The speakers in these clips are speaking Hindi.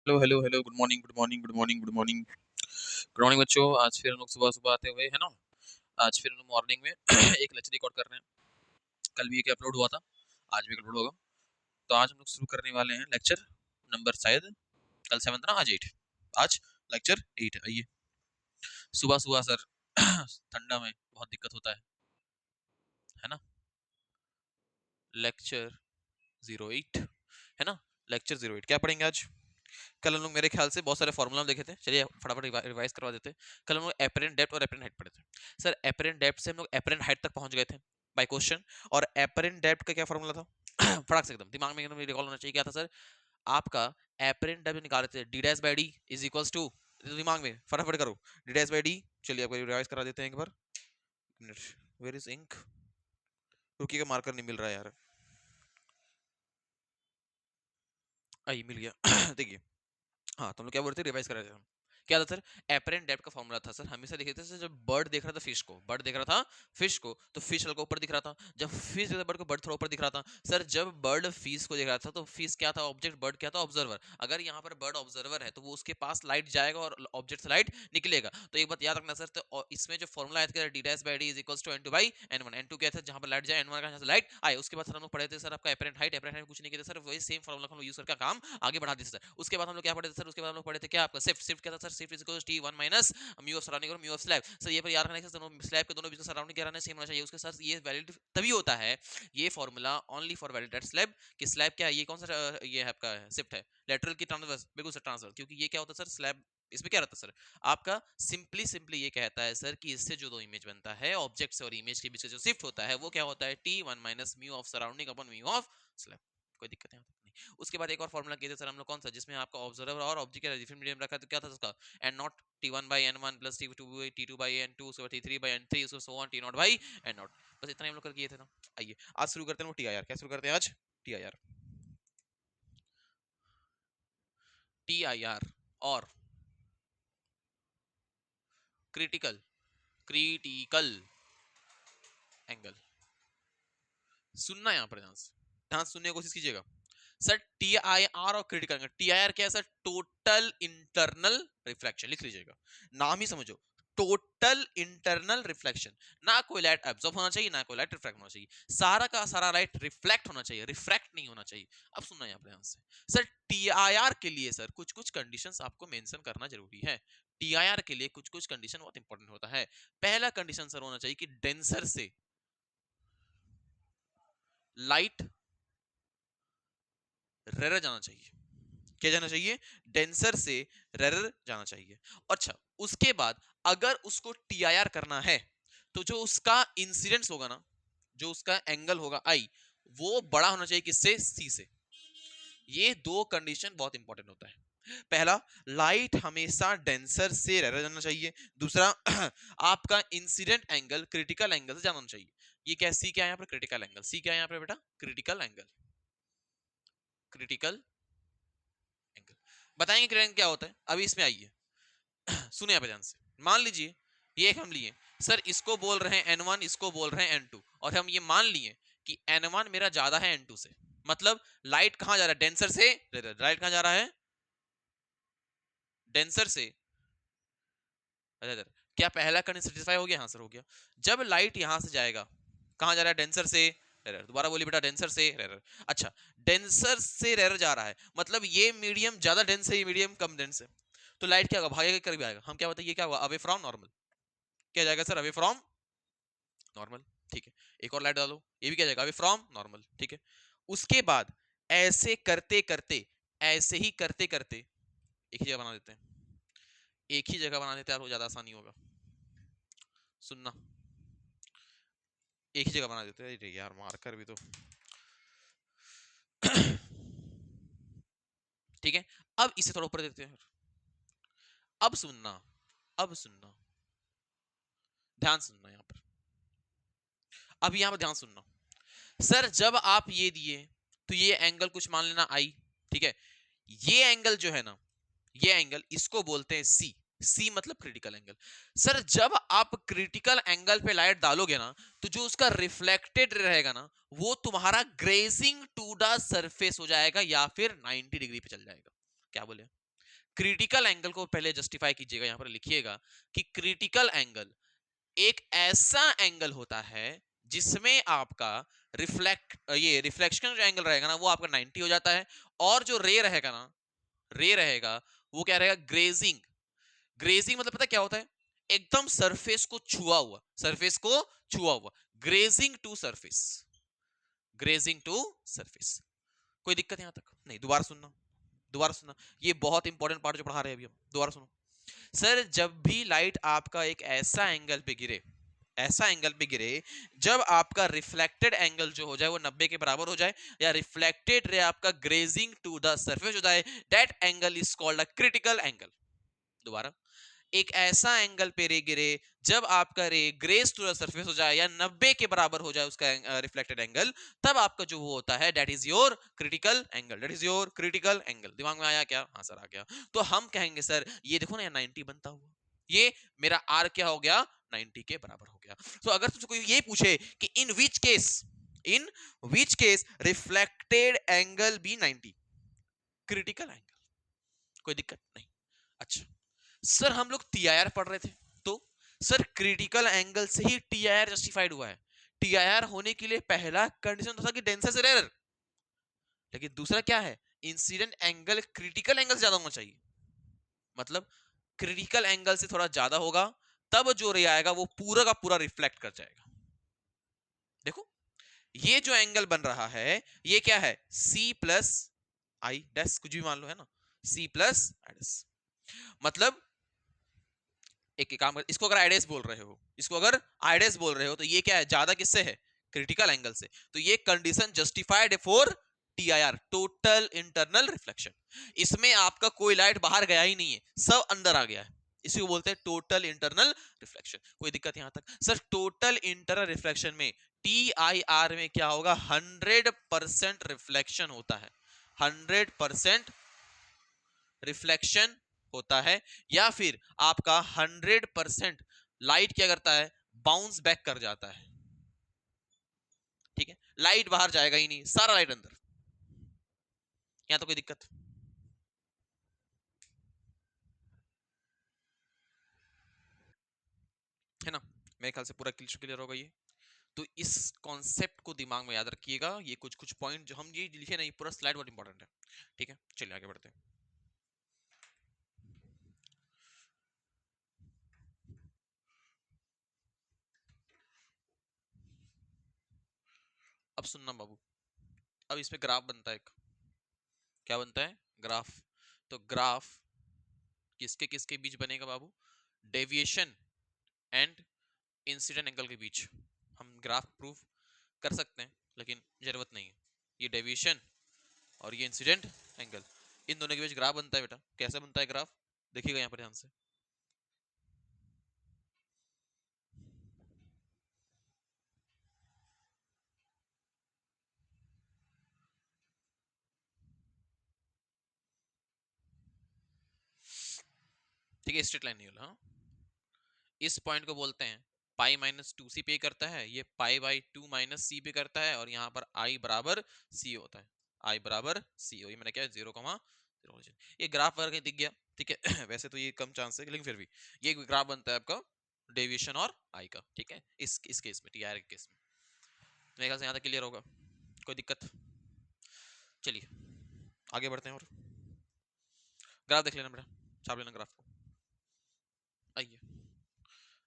Hello hello hello, good morning good morning good morning good morning good morning बच्चों। आज फिर हम लोग सुबह सुबह आते हुए है ना। आज फिर हम लोग मॉर्निंग में एक लेक्चर रिकॉर्ड कर रहे हैं। कल भी एक अपलोड हुआ था, आज भी अपलोड होगा। तो आज हम लोग शुरू करने वाले हैं लेक्चर नंबर, शायद कल 7 था ना, आज 8। आज लेक्चर 8 है। आइए। सुबह सुबह सर ठंडा में बहुत दिक्कत होता है ना। लेक्चर 08 है ना। लेक्चर 08 क्या पढ़ेंगे आज? कल हम लोग मेरे ख्याल से बहुत सारे फॉर्मूला देखे थे, चलिए फटाफट रिवाइज करवा देते हैं। कल हम लोग एपरेंट डेप्थ और एपरेंट हाइट पढ़े थे। सर एपरेंट डेप्थ से हम लोग एपरेंट हाइट तक पहुंच गए थे बाय क्वेश्चन। और एपरेंट डेप्थ का क्या फॉर्मूला था? फटाक से एकदम दिमाग में एकदम रिकॉल होना चाहिए। क्या था सर आपका? एपरेंट डेप्थ निकाले थे D dash by D is equals to, दिमाग में फटाफट करो, डी डैश बाई डी। चलिए आपको रिवाइज करा देते हैं एक बार। Where is ink? रुकिएगा, मार्कर नहीं मिल रहा है यार। आई मिल गया। देखिए, हाँ तो हम लोग क्या बोलते थे, रिवाइज कर रहे थे हम। क्या था सर? एपरेंट डेप्थ का फॉर्मूला था सर, हमेशा लिखे थे सर, जब बर्ड देख रहा था फिश को, बर्ड देख रहा था फिश को, तो फिश हल्का ऊपर दिख रहा था। जब फिश देख रहा था बर्ड को, बर्ड थोड़ा ऊपर दिख रहा था। सर जब बर्ड फिश को देख रहा था तो फिश क्या था? ऑब्जेक्ट। बर्ड क्या था? ऑब्जर्वर। अगर यहाँ पर बर्ड ऑब्जर्वर है तो वो उसके पास लाइट जाएगा और ऑब्जेक्ट से लाइट निकलेगा। तो एक बात याद रखना सर, तो इसमें जो फॉर्मूला आया था D dash by D is equals to n2 by n1। n2 क्या था? जहाँ पर लाइट जाए, n1 का जहाँ से लाइट आए। उसके बाद सर हम लोग पढ़े थे सर आपका एपरेंट हाइट। एपरेंट हाइट कुछ नहीं किया सर, वही सेम फॉर्मूला हम लोग यूज करके काम आगे बढ़ा दी सर। उसके बाद हम लोग क्या पढ़े थे सर? उसके बाद हम लोग पढ़े थे क्या आपका शिफ्ट। शिफ्ट क्या था sir? Shift is equal to t1 minus mu of surrounding और म्यू ऑफ स्लैब। सर ये पर याद रखना है सर, दोनों स्लैब के दोनों बीच का सराउंडिंग क्या रहना सेम होना चाहिए। उसके साथ ये वैलिड तभी होता है, ये formula only for valid at slab. कि स्लैब क्या है? ये कौन सा ये है आपका शिफ्ट है? लेटरल की ट्रांसवर्स, बिल्कुल सर ट्रांसवर्स। क्योंकि ये क्या होता है सर? स्लैब इसमें क्या रहता है सर आपका? सिंपली सिंपली ये कहता है सर कि इससे जो दो इमेज बनता है, ऑब्जेक्ट से और इमेज के बीच जो शिफ्ट होता है, वो क्या होता है? t1 minus mu of surrounding upon mu of slab. कोई दिक्कत नहीं नहीं। उसके बाद एक और फॉर्मूला किए थे सर हम लोग, कौन सा? जिसमें आपका ऑब्जर्वर और ऑब्जेक्ट का डिफरेंट मीडियम रखा है। तो क्या था उसका? N naught t1 by n1 plus t2 by n2, उसके बाद t3 बाई n3, उसके so on t naught by n naught. बस इतना हम लोग कर किए थे ना। आइए आज शुरू करते हैं वो टीआईआर। क्या शुरू करते हैं आज? टीआईआर। टीआईआर और क्रिटिकल क्रिटिकल एंगल। सुनना यहाँ पर ध्यान से, ध्यान सुनने की कोशिश कीजिएगा सर। टी आई आर और critical angle. T I R क्या है सर? Total internal reflection. लिख लीजिएगा, नाम ही समझो, टोटल इंटरनल रिफ्लेक्शन। ना कोई लाइट एब्जॉर्ब होना चाहिए, ना कोई लाइट रिफ्लेक्ट होना चाहिए। सारा का सारा लाइट रिफ्लेक्ट होना चाहिए, रिफ्रैक्ट नहीं होना चाहिए। अब सुनना यहाँ पर ध्यान से सर, टीआईआर के लिए सर कुछ कुछ कंडीशंस आपको मेंशन करना जरूरी है। टीआईआर के लिए कुछ कुछ कंडीशन बहुत इंपॉर्टेंट होता है। पहला कंडीशन सर होना चाहिए कि डेंसर से लाइट रेयर जाना चाहिए। क्या जाना चाहिए? डेंसर से रेयर जाना चाहिए। अच्छा, उसके बाद अगर उसको टीआईआर करना है तो जो उसका इंसिडेंस होगा ना, जो उसका एंगल होगा आई, वो बड़ा होना चाहिए किससे? सी से। ये दो कंडीशन बहुत इंपॉर्टेंट होता है। पहला, लाइट हमेशा डेंसर से रेयर जाना चाहिए। दूसरा, आपका इंसिडेंट एंगल क्रिटिकल एंगल से जाना चाहिए। ये क्या? सी क्या है यहाँ पर? Critical angle. सी क्या है यहाँ पर बेटा? Critical angle. क्रिटिकल एंगल बताएंगे क्रिटिकल क्या होता है, अभी इसमें आइए। सुने आप ध्यान से, मान लीजिए ये एक हम लिए सर, इसको बोल रहे हैं n1, इसको बोल रहे हैं n2, और हम ये मान लिए कि n1 मेरा ज्यादा है n2 से। मतलब लाइट कहां जा रहा है? डेंसर से। लाइट कहां जा रहा है? डेंसर से। क्या पहला कंडीशन सेटिस्फाई हो गया? हाँ सर हो गया। जब लाइट यहां से जाएगा, कहां जा रहा है? डेंसर से रेयर। दोबारा बोलिए बेटा, डेंसर से रेयर। अच्छा, डेंसर से रेयर जा रहा है, मतलब ये मीडियम ज्यादा डेंस है, ये मीडियम कम डेंस है। तो लाइट क्या होगा? भागेगा, करीब आएगा। हम क्या बताइए ये क्या होगा? Away from normal. क्या जाएगा सर? Away from normal. ठीक है, एक और लाइट डालो, ये भी क्या जाएगा? Away from normal. ठीक है, उसके बाद ऐसे करते करते, ऐसे ही करते करते एक ही जगह बना देते हैं। एक ही जगह बना देते हैं, ज्यादा आसानी होगा। सुनना, एक ही जगह बना देते हैं। अरे यार मार्कर भी तो ठीक है, अब इसे थोड़ा ऊपर देते हैं। अब सुनना, अब सुनना, ध्यान सुनना यहाँ पर। अब यहाँ पर ध्यान सुनना सर, जब आप ये दिए तो ये एंगल कुछ मान लेना आई। ठीक है, ये एंगल जो है ना, ये एंगल, इसको बोलते हैं सी। सी मतलब क्रिटिकल एंगल। सर जब आप क्रिटिकल एंगल पे लाइट डालोगे ना, तो जो उसका रिफ्लेक्टेड रहेगा ना, वो तुम्हारा ग्रेजिंग टू द सरफेस हो जाएगा, या फिर 90 डिग्री पे चल जाएगा। क्या बोले? क्रिटिकल एंगल को पहले जस्टिफाई कीजिएगा, यहां पर लिखिएगा कि क्रिटिकल एंगल एक ऐसा एंगल होता है जिसमें आपका ये रिफ्लेक्शन जो एंगल रहेगा ना वो आपका 90 हो जाता है, और जो रे रहेगा ना, रे रहेगा वो क्या रहेगा, ग्रेजिंग। ग्रेजिंग मतलब पता है क्या होता है, एकदम सरफेस को छुआ हुआ, सरफेस को छुआ हुआ, grazing to surface, grazing to surface. कोई दिक्कत यहां तक नहीं? दोबारा सुनना, दोबारा सुनना, ये बहुत इंपॉर्टेंट पार्ट जो पढ़ा रहे हैं अभी हम, दोबारा सुनो। सर जब भी लाइट आपका एक ऐसा एंगल पे गिरे, ऐसा एंगल पे गिरे जब आपका रिफ्लेक्टेड एंगल जो हो जाए वो 90 के बराबर हो जाए, या रिफ्लेक्टेड रे आपका ग्रेजिंग टू द सरफेस हो जाए, that angle is called a critical angle. दोबारा, एक ऐसा एंगल पे रे गिरे जब आपका रे ग्रेस टू द सरफेस हो जाए या 90 के बराबर हो जाए उसका रिफ्लेक्टेड एंगल, तब आपका जो वो होता है that is your critical angle, that is your critical angle. दिमाग में आया क्या? हाँ सर आ गया। तो हम कहेंगे सर ये देखो ना, 90 बनता हुआ, ये मेरा आर क्या हो गया, 90 के बराबर हो गया। तो अगर तुझे कोई ये पूछे कि in which case reflected angle be 90, critical angle, कोई दिक्कत नहीं। अच्छा सर हम लोग टीआईआर पढ़ रहे थे, तो सर क्रिटिकल एंगल से ही टीआईआर जस्टिफाइड हुआ है। टीआईआर होने के लिए पहला कंडीशन था कि डेंसर से रेयर, लेकिन दूसरा क्या है, इंसिडेंट एंगल क्रिटिकल एंगल से ज्यादा होना चाहिए। मतलब क्रिटिकल एंगल से थोड़ा ज्यादा होगा, तब जो रे आएगा वो पूरा का पूरा रिफ्लेक्ट कर जाएगा। देखो ये जो एंगल बन रहा है ये क्या है, सी प्लस आई डैश, कुछ भी मान लो, है ना, सी प्लस आई डैश। मतलब एक काम कर, इसको अगर आइडेस बोल रहे हो, इसको अगर आइडेस बोल रहे हो, तो ये क्या है, ज्यादा किससे है, क्रिटिकल एंगल से। तो ये condition justified for TIR, total internal reflection. इसमें आपका कोई लाइट बाहर गया ही नहीं है, सब अंदर आ गया है, इसी को बोलते हैं टोटल इंटरनल रिफ्लेक्शन। कोई दिक्कत यहां तक? सर टोटल इंटरनल रिफ्लेक्शन में टीआईआर में क्या होगा, 100% रिफ्लेक्शन होता है, 100% रिफ्लेक्शन होता है, या फिर आपका 100% लाइट क्या करता है, बाउंस बैक कर जाता है। ठीक है, लाइट बाहर जाएगा ही नहीं, सारा लाइट अंदर। यहां तो कोई दिक्कत है ना? मेरे ख्याल से पूरा क्लियर होगा ये। तो इस कॉन्सेप्ट को दिमाग में याद रखिएगा, ये कुछ कुछ पॉइंट जो हम ये लिखे नहीं, पूरा स्लाइड बहुत इंपॉर्टेंट है। ठीक है चलिए आगे बढ़ते हैं। अब सुनना बाबू, अब इस पे ग्राफ बनता है एक, क्या बनता है, ग्राफ। तो ग्राफ किसके किसके बीच बनेगा बाबू, डेविएशन एंड इंसिडेंट एंगल के बीच। हम ग्राफ प्रूव कर सकते हैं लेकिन जरूरत नहीं है, ये डेविएशन और ये इंसिडेंट एंगल, इन दोनों के बीच ग्राफ बनता है बेटा। कैसे बनता है ग्राफ, देखिएगा यहाँ पर ध्यान से। ठीक है स्ट्रेट लाइन नहीं होला, हाँ? इस पॉइंट को बोलते हैं पाई माइनस 2c पे करता है, ये पाई बाई 2 माइनस सी पे करता है, और यहाँ पर आई बराबर सी होता है, आई बराबर सी हो, ये मैंने क्या 0,0। ये ग्राफ वगैरह कहीं दिख गया? ठीक है वैसे तो ये कम चांस है लेकिन फिर भी ये ग्राफ बनता है आपका डेविएशन और आई का। ठीक है इस केस में, टीआर के केस में। मेरे ख्याल से यहाँ तक क्लियर होगा, कोई दिक्कत? चलिए आगे बढ़ते हैं और ग्राफ देख लेना बेटा, छाप लेना ग्राफ को। आइए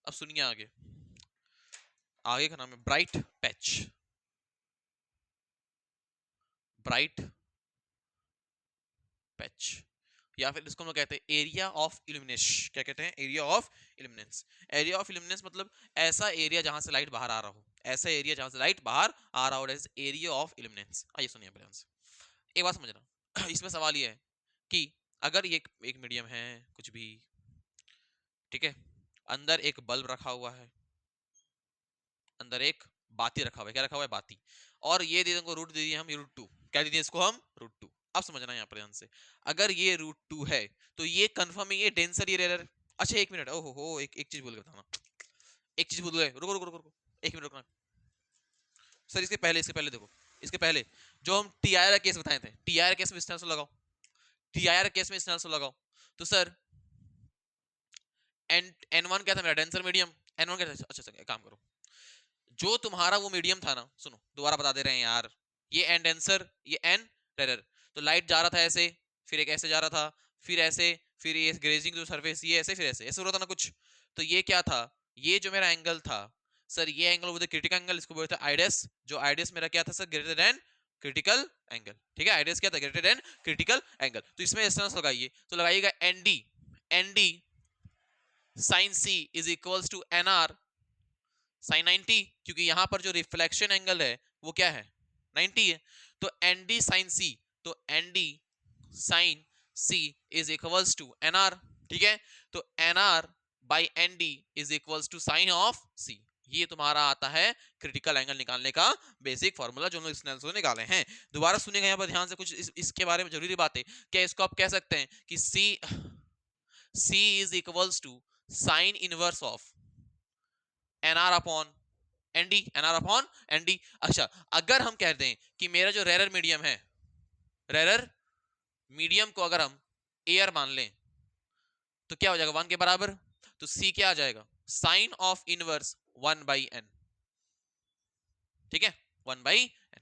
अब सुनिए आगे, आगे का नाम है ब्राइट पैच, ब्राइट पैच, या फिर इसको हम लोग कहते हैं एरिया ऑफ इल्यूमिनेश। क्या कहते हैं, area of illuminance. Area of illuminance मतलब ऐसा एरिया जहां से लाइट बाहर आ रहा हो, ऐसा एरिया जहां से लाइट बाहर आ रहा हो, एरिया ऑफ इल्यूमिनेंस। आइए सुनिए ध्यान से, एक बात समझना इसमें सवाल ये है कि अगर ये एक मीडियम है कुछ भी, ठीक है, अंदर एक बल्ब रखा हुआ है, अंदर एक बाती रखा हुआ है, क्या रखा हुआ है, बाती, और ये दे देंगे रूट दे दिए हम, ये √2, क्या दे दिए इसको हम, √2। अब समझना यहाँ पर ध्यान से, अगर ये √2 है तो ये कंफर्म है ये डेंसर ये रेयर। अच्छा एक मिनट, ओहो हो एक चीज भूल गया बताना, एक चीज भूल गए, रुको रुको रुको रुको, एक मिनट रुकना। सर इसके पहले देखो, इसके पहले जो हम टीआईआर केस बताए थे, टीआईआर केस में इस तरह से लगाओ, टीआईआर केस में इस तरह से लगाओ, तो सर एन वन क्या था मेरा, डेंसर मीडियम। एन वन क्या था, अच्छा सर एक काम करो, जो तुम्हारा वो मीडियम था ना, सुनो दोबारा बता दे रहे हैं यार, ये एन डेंसर, ये एन रेरर। तो लाइट जा रहा था ऐसे, फिर एक ऐसे जा रहा था, फिर ऐसे, फिर ये ग्रेजिंग जो सरफेस ये ऐसे, फिर ऐसे ऐसे हो रहा था ना कुछ। तो ये क्या था, ये जो मेरा एंगल था सर, ये एंगल बोलते क्रिटिकल एंगल, इसको बोलते हैं आइडस। जो आइडस मेरा क्या था sir, greater than critical angle. ठीक है, आइडस क्या था, ग्रेटर देन क्रिटिकल एंगल। तो इसमें डिस्टेंस लगाइए, तो लगाइएगा n D, n D sine C is equals to N R sine 90, क्योंकि यहां पर जो रिफ्लेक्शन एंगल है वो क्या है, 90 है। तो एन डी साइन सी, तो N D sine C is equals to N R. ठीक है, तो N R by N D is equals to sine of C. ये तुम्हारा आता है क्रिटिकल एंगल निकालने का बेसिक फॉर्मूला, जो हमने स्नेल से निकाले हैं। दोबारा सुनिएगा यहाँ पर ध्यान से, कुछ इसके बारे में जरूरी बात है। क्या इसको आप कह सकते हैं कि C is equals to sine inverse of N R upon N D, N R upon N D. अच्छा, अगर हम कह दें कि मेरा जो रेरर मीडियम है, रेरर मीडियम को अगर हम एयर मान लें, तो क्या हो जाएगा, वन के बराबर। तो सी क्या आ जाएगा, sine of inverse one by n. ठीक है, वन बाई एन।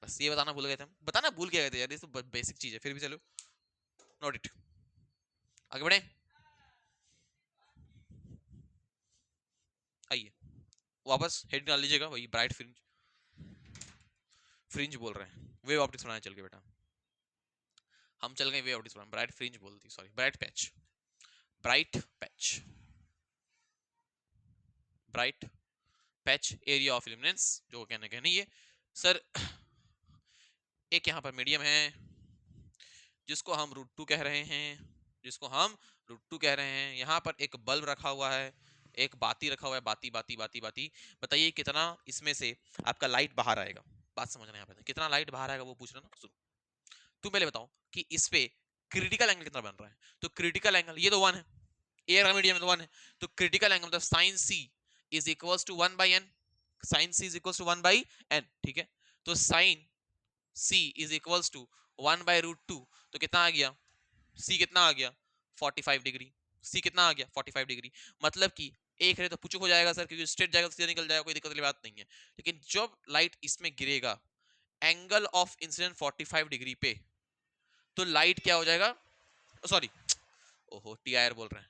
बस ये बताना भूल गए थे हम, बताना भूल गए थे यार, ये तो बेसिक चीज है, फिर भी चलो नोट इट। आगे बढ़े, आइए वापस हेड डाल लीजिएगा, वही ब्राइट फ्रिंज, फ्रिंज बोल रहे हैं, वेव ऑप्टिक्स बनाने चल के बेटा, हम चल गए वेव ऑप्टिक्स बनाने, ब्राइट फ्रिंज बोलती, sorry bright patch, bright patch, bright patch area of illuminance, जो कहने के नहीं है सर। एक यहाँ पर मीडियम है जिसको हम रूट टू कह रहे हैं, जिसको हम रूट टू कह रहे हैं। यहाँ पर एक बल्ब रखा हुआ है, एक बाती रखा हुआ है, बाती बाती बाती बाती। बताइए कितना इसमें से आपका लाइट बाहर आएगा, बात समझना यहाँ पे, कितना लाइट बाहर आएगा वो पूछ रहे ना। सुनो, तुम पहले बताओ कि इस पे क्रिटिकल एंगल कितना बन रहा है। तो क्रिटिकल एंगल ये तो वन है, एयर का मीडियम तो वन है, तो क्रिटिकल एंगल मतलब sine C is equals to one by n, sine C is equals to one by n. ठीक है, तो sine C is equals to one by root two, तो कितना आ गया, सी कितना आ गया 45 डिग्री, सी कितना आ गया 45 डिग्री। मतलब कि एक रहे तो पुचुक हो जाएगा सर, क्योंकि स्ट्रेट जाएगा तो सीधा निकल जाएगा, कोई दिक्कत वाली बात नहीं है। लेकिन जब लाइट इसमें गिरेगा एंगल ऑफ इंसिडेंट 45 डिग्री पे, तो लाइट क्या हो जाएगा, सॉरी ओहो टी आर बोल रहे हैं,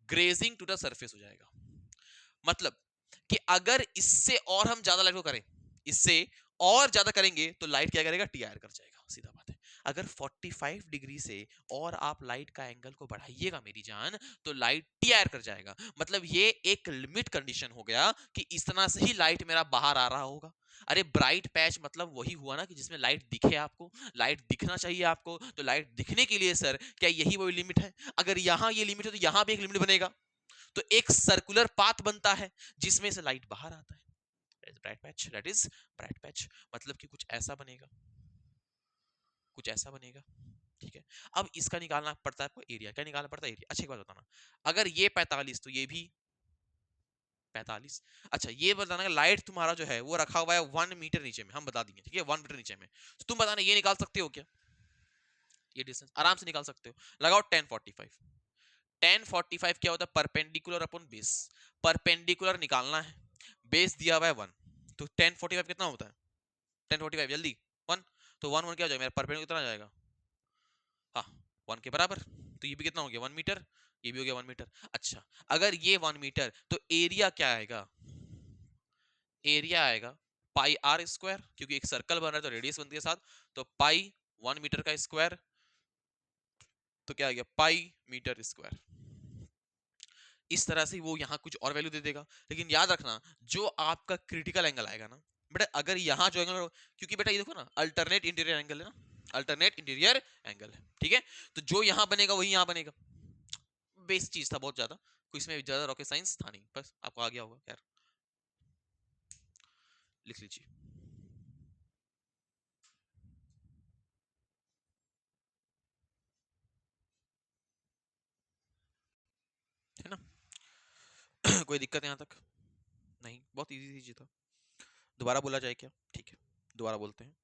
ग्रेजिंग टू द सरफेस हो जाएगा। मतलब कि अगर इससे और हम ज्यादा लाइट को करें, इससे और ज्यादा करेंगे तो लाइट क्या करेगा, टी आर कर जाएगा, सीधा बात है। अगर 45 डिग्री से और आप लाइट का एंगल को बढ़ाइएगा मेरी जान, तो लाइट टी आर कर जाएगा। मतलब ये एक लिमिट कंडीशन हो गया कि इतना से ही लाइट मेरा बाहर आ रहा होगा। अरे ब्राइट पैच मतलब वही हुआ ना कि जिसमें लाइट दिखे आपको, लाइट दिखना चाहिए आपको। तो लाइट दिखने के लिए सर क्या यही वही लिमिट है, अगर यहां ये लिमिट है तो यहां भी एक लिमिट बनेगा, तो एक सर्कुलर पाथ बनता है जिसमें से लाइट बाहर आता है, bright patch, that is bright patch. मतलब कि कुछ ऐसा बनेगा, कुछ ऐसा बनेगा। ठीक है, अब इसका निकालना पड़ता है आपको एरिया, क्या निकालना पड़ता है, एरिया। अच्छा एक बात बताना, अगर ये 45 तो ये भी 45। अच्छा ये बताना कि लाइट तुम्हारा जो है वो रखा हुआ है 1 मीटर नीचे में, हम बता देंगे ठीक है 1 मीटर नीचे में, तो तुम बताना ये निकाल सकते हो क्या, ये डिस्टेंस आराम से निकाल सकते हो। लगाओ 1045, 1045 क्या होता है, परपेंडिकुलर अपॉन बेस, परपेंडिकुलर निकालना है, बेस दिया हुआ है 1, तो 1045 कितना होता है, 1045 जल्दी 1, तो 1 1 क्या हो जाएगा मेरा, परपेंडिकुलर कितना आ जाएगा, हाँ 1 के बराबर। तो ये भी कितना हो गया 1 मीटर, ये भी हो गया 1 मीटर। अच्छा अगर ये 1 मीटर, तो एरिया क्या आएगा, एरिया आएगा पाई आर स्क्वायर, क्योंकि एक सर्कल बन रहा है तो रेडियस बनती है साथ, तो पाई 1 मीटर का स्क्वायर, तो क्या आ गया पाई मीटर स्क्वायर। इस तरह से वो यहाँ कुछ और वैल्यू दे देगा। लेकिन याद रखना जो आपका क्रिटिकल एंगल आएगा ना बेटा, अगर यहाँ जो एंगल, क्योंकि बेटा ये देखो ना अल्टरनेट इंटीरियर एंगल है ना, अल्टरनेट इंटीरियर एंगल है। ठीक है, तो जो यहाँ बनेगा वही यहाँ बनेगा, बेस चीज था बहुत ज्यादा, कोई इसमें ज्यादा रॉकेट साइंस था नहीं, बस आपको आ गया होगा यार, लिख लीजिए। है ना कोई दिक्कत यहाँ तक नहीं, बहुत इजी चीज था। दोबारा बोला जाए क्या, ठीक है दोबारा बोलते हैं।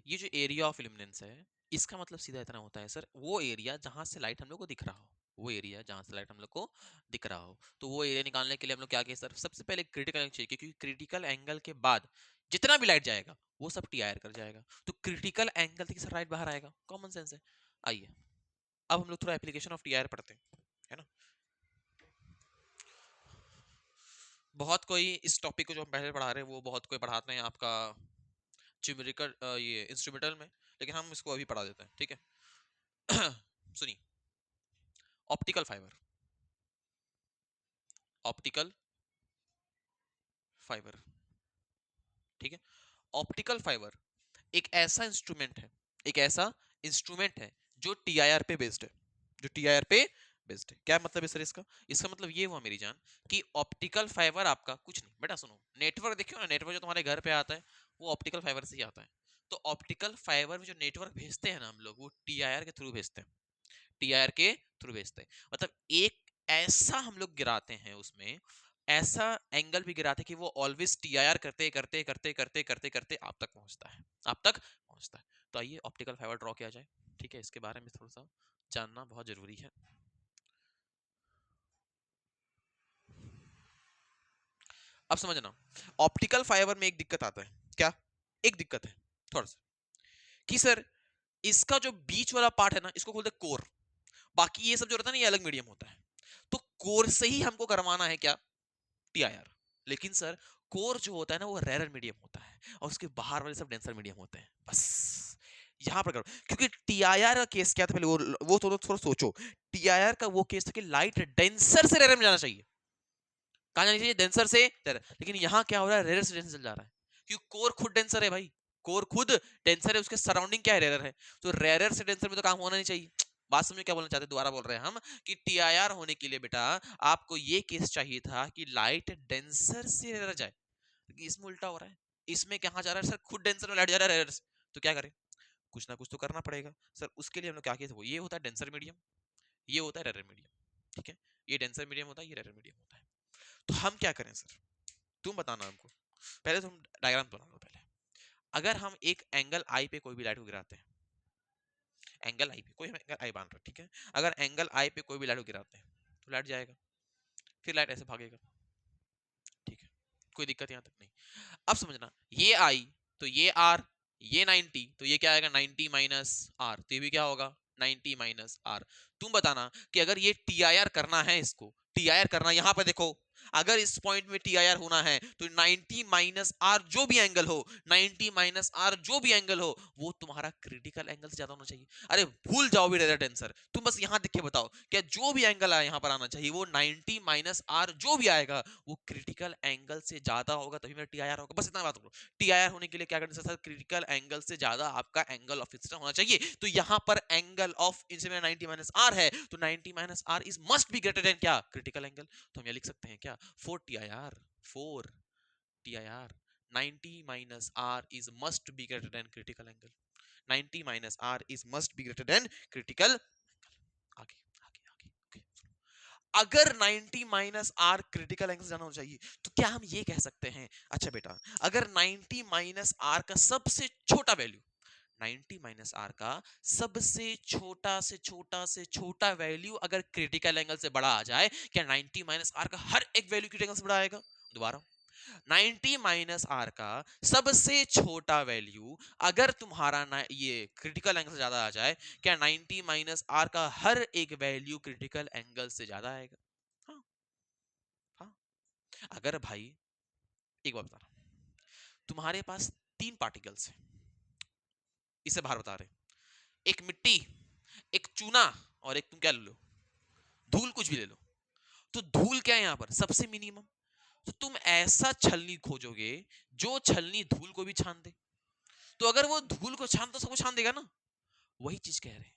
ये जो एरिया ऑफ इल्यूमिनेंस है, इसका मतलब सीधा इतना होता है सर, वो एरिया जहां से लाइट हम लोग को दिख रहा हो, वो एरिया जहां से लाइट हम लोग को दिख रहा हो, तो वो एरिया निकालने के लिए हम लोग क्या किए सर, सबसे पहले क्रिटिकल एंगल चाहिए, क्योंकि क्रिटिकल एंगल के बाद जितना भी लाइट जाएगा वो सब टी आर कर जाएगा, तो क्रिटिकल एंगल से सर लाइट बाहर आएगा, कॉमन सेंस है। आइए अब हम लोग थोड़ा एप्लीकेशन ऑफ टी आर पढ़ते हैं, है ना। बहुत कोई इस टॉपिक को जो हम पहले पढ़ा रहे हैं वो बहुत कोई पढ़ाते हैं आपका न्यूमेरिकल ये इंस्ट्रूमेंटल में, लेकिन हम इसको अभी पढ़ा देते हैं, ठीक है। सुनिए, ऑप्टिकल फाइबर, ऑप्टिकल फाइबर, ठीक है। ऑप्टिकल फाइबर एक ऐसा इंस्ट्रूमेंट है, एक ऐसा इंस्ट्रूमेंट है जो टीआईआर पे बेस्ड है, जो टीआईआर पे बेस्ड है। क्या मतलब है सर इसका, इसका मतलब ये हुआ मेरी जान कि ऑप्टिकल फाइबर आपका कुछ नहीं, बेटा सुनो, नेटवर्क देखियो ना, नेटवर्क जो तुम्हारे घर पे आता है वो ऑप्टिकल फाइबर से ही आता है। तो ऑप्टिकल फाइबर में जो नेटवर्क भेजते हैं ना हम लोग, वो टीआईआर के थ्रू भेजते हैं, टीआईआर के थ्रू भेजते हैं। मतलब एक ऐसा हम लोग गिराते हैं उसमें, ऐसा एंगल भी गिराते हैं कि वो ऑलवेज टीआईआर करते करते करते करते करते करते आप तक पहुंचता है, आप तक पहुंचता है। तो आइए ऑप्टिकल फाइबर ड्रॉ किया जाए, ठीक है, इसके बारे में थोड़ा सा जानना बहुत जरूरी है। अब समझना, ऑप्टिकल फाइबर में एक दिक्कत आता है, क्या एक दिक्कत है थोड़ा सा, कि सर इसका जो बीच वाला पार्ट है ना, इसको बोलते हैं कोर, बाकी ये सब जो रहता है ना ये अलग मीडियम होता है, तो कोर से ही हमको करवाना है क्या, टीआईआर। लेकिन सर कोर जो होता है ना वो रेयर मीडियम होता है, और उसके बाहर वाले सब डेंसर मीडियम होते हैं, बस यहां पर करो। क्योंकि टीआईआर का केस क्या था, पहले वो थोड़ा सोचो। टीआईआर का वो केस था कि लाइट डेंसर से रेयर में जाना चाहिए, कहां जानी चाहिए, डेंसर से रेयर, लेकिन यहां क्या हो रहा है, रेयर से डेंसर जा रहा है, क्योंकि कोर खुद डेंसर है भाई, कोर खुद डेंसर है, उसके सराउंडिंग क्या है, रेयर है, तो रेयर से डेंसर में तो काम होना नहीं चाहिए। बात समझ क्या बोलना चाहते हैं, दोबारा बोल रहे हैं हम कि टीआईआर होने के लिए बेटा आपको ये केस चाहिए था कि लाइट डेंसर से रेयर जाए, लेकिन इसमें उल्टा हो रहा है, इसमें कहां जा रहा है सर, खुद डेंसर में लाइट जा रहा है रेयर से, तो क्या करें, कुछ ना कुछ तो करना पड़ेगा सर। उसके लिए हम लोग क्या किए थे, वो ये होता है डेंसर मीडियम, ये होता है रेयर मीडियम, ठीक है, ये डेंसर मीडियम होता है, ये रेयर मीडियम होता है। तो हम क्या करें सर, तुम बताना हमको, पहले तुम डायग्राम बना लो पहले। अगर हम एक एंगल आई पे कोई भी लाइट को गिराते हैं, एंगल आई पे कोई हम एंगल आई मान रहे हैं, ठीक है, अगर एंगल आई पे कोई भी लाइट को गिराते हैं तो लाइट जाएगा, फिर लाइट ऐसे भागेगा, ठीक है, कोई दिक्कत यहाँ तक नहीं। अब समझना, ये आई तो ये आर, ये 90 तो ये क्या आएगा, 90 माइनस आर, तो ये भी क्या होगा, 90 माइनस आर। तुम बताना कि अगर ये टीआईआर करना है, इसको टीआईआर करना, यहां पर देखो, अगर इस पॉइंट में टीआईआर होना है तो 90 माइनस आर जो भी एंगल हो, 90 माइनस आर जो भी एंगल हो, वो तुम्हारा क्रिटिकल एंगल से ज्यादा होना चाहिए। अरे भूल जाओ भी रेजर टेंसर, तुम बस यहां देख के बताओ, क्या जो भी एंगल आया यहां पर आना चाहिए, वो 90 माइनस आर जो भी आएगा वो क्रिटिकल एंगल से ज्यादा होगा, तभी मेरा टीआईआर होगा, बस इतना बात करो। टीआईआर होने के लिए क्या करना है, क्रिटिकल एंगल से ज्यादा आपका एंगल ऑफ इंसिडेंस होना चाहिए, तो यहां पर angle of incidence 90 minus r है, तो 90 minus are is must be greater than क्या, क्रिटिकल एंगल। तो हम ये लिख सकते हैं क्या, 4 TIR, 4 TIR, 90 minus r is must be greater than critical angle, 90 minus r is must be greater than critical angle। आगे आगे आगे okay, अगर 90 माइनस आर क्रिटिकल एंगल जाना होना चाहिए, तो क्या हम ये कह सकते हैं, अच्छा बेटा अगर 90 माइनस आर का सबसे छोटा वैल्यू, 90 माइनस आर का सबसे छोटा से छोटा से छोटा वैल्यू अगर क्रिटिकल एंगल से बड़ा आ जाए, क्या 90 माइनस आर का हर एक वैल्यू क्रिटिकल एंगल से बड़ा आएगा, दोबारा 90 माइनस आर का सबसे छोटा वैल्यू अगर तुम्हारा ये क्रिटिकल एंगल से ज्यादा आ जाए, क्या 90 माइनस आर का हर एक वैल्यू क्रिटिकल एंगल से ज्यादा आएगा। हाँ हाँ। अगर भाई एक बात बता रहा हूं, तुम्हारे पास तीन पार्टिकल्स हैं, इसे बाहर बता रहे हैं, एक मिट्टी, एक चूना, और एक तुम क्या ले लो, धूल, कुछ भी ले लो, तो धूल क्या है यहाँ पर सबसे मिनिमम, तो तुम ऐसा छलनी खोजोगे जो छलनी धूल को भी छान दे, तो अगर वो धूल को छान तो सबको छान देगा ना, वही चीज कह रहे हैं,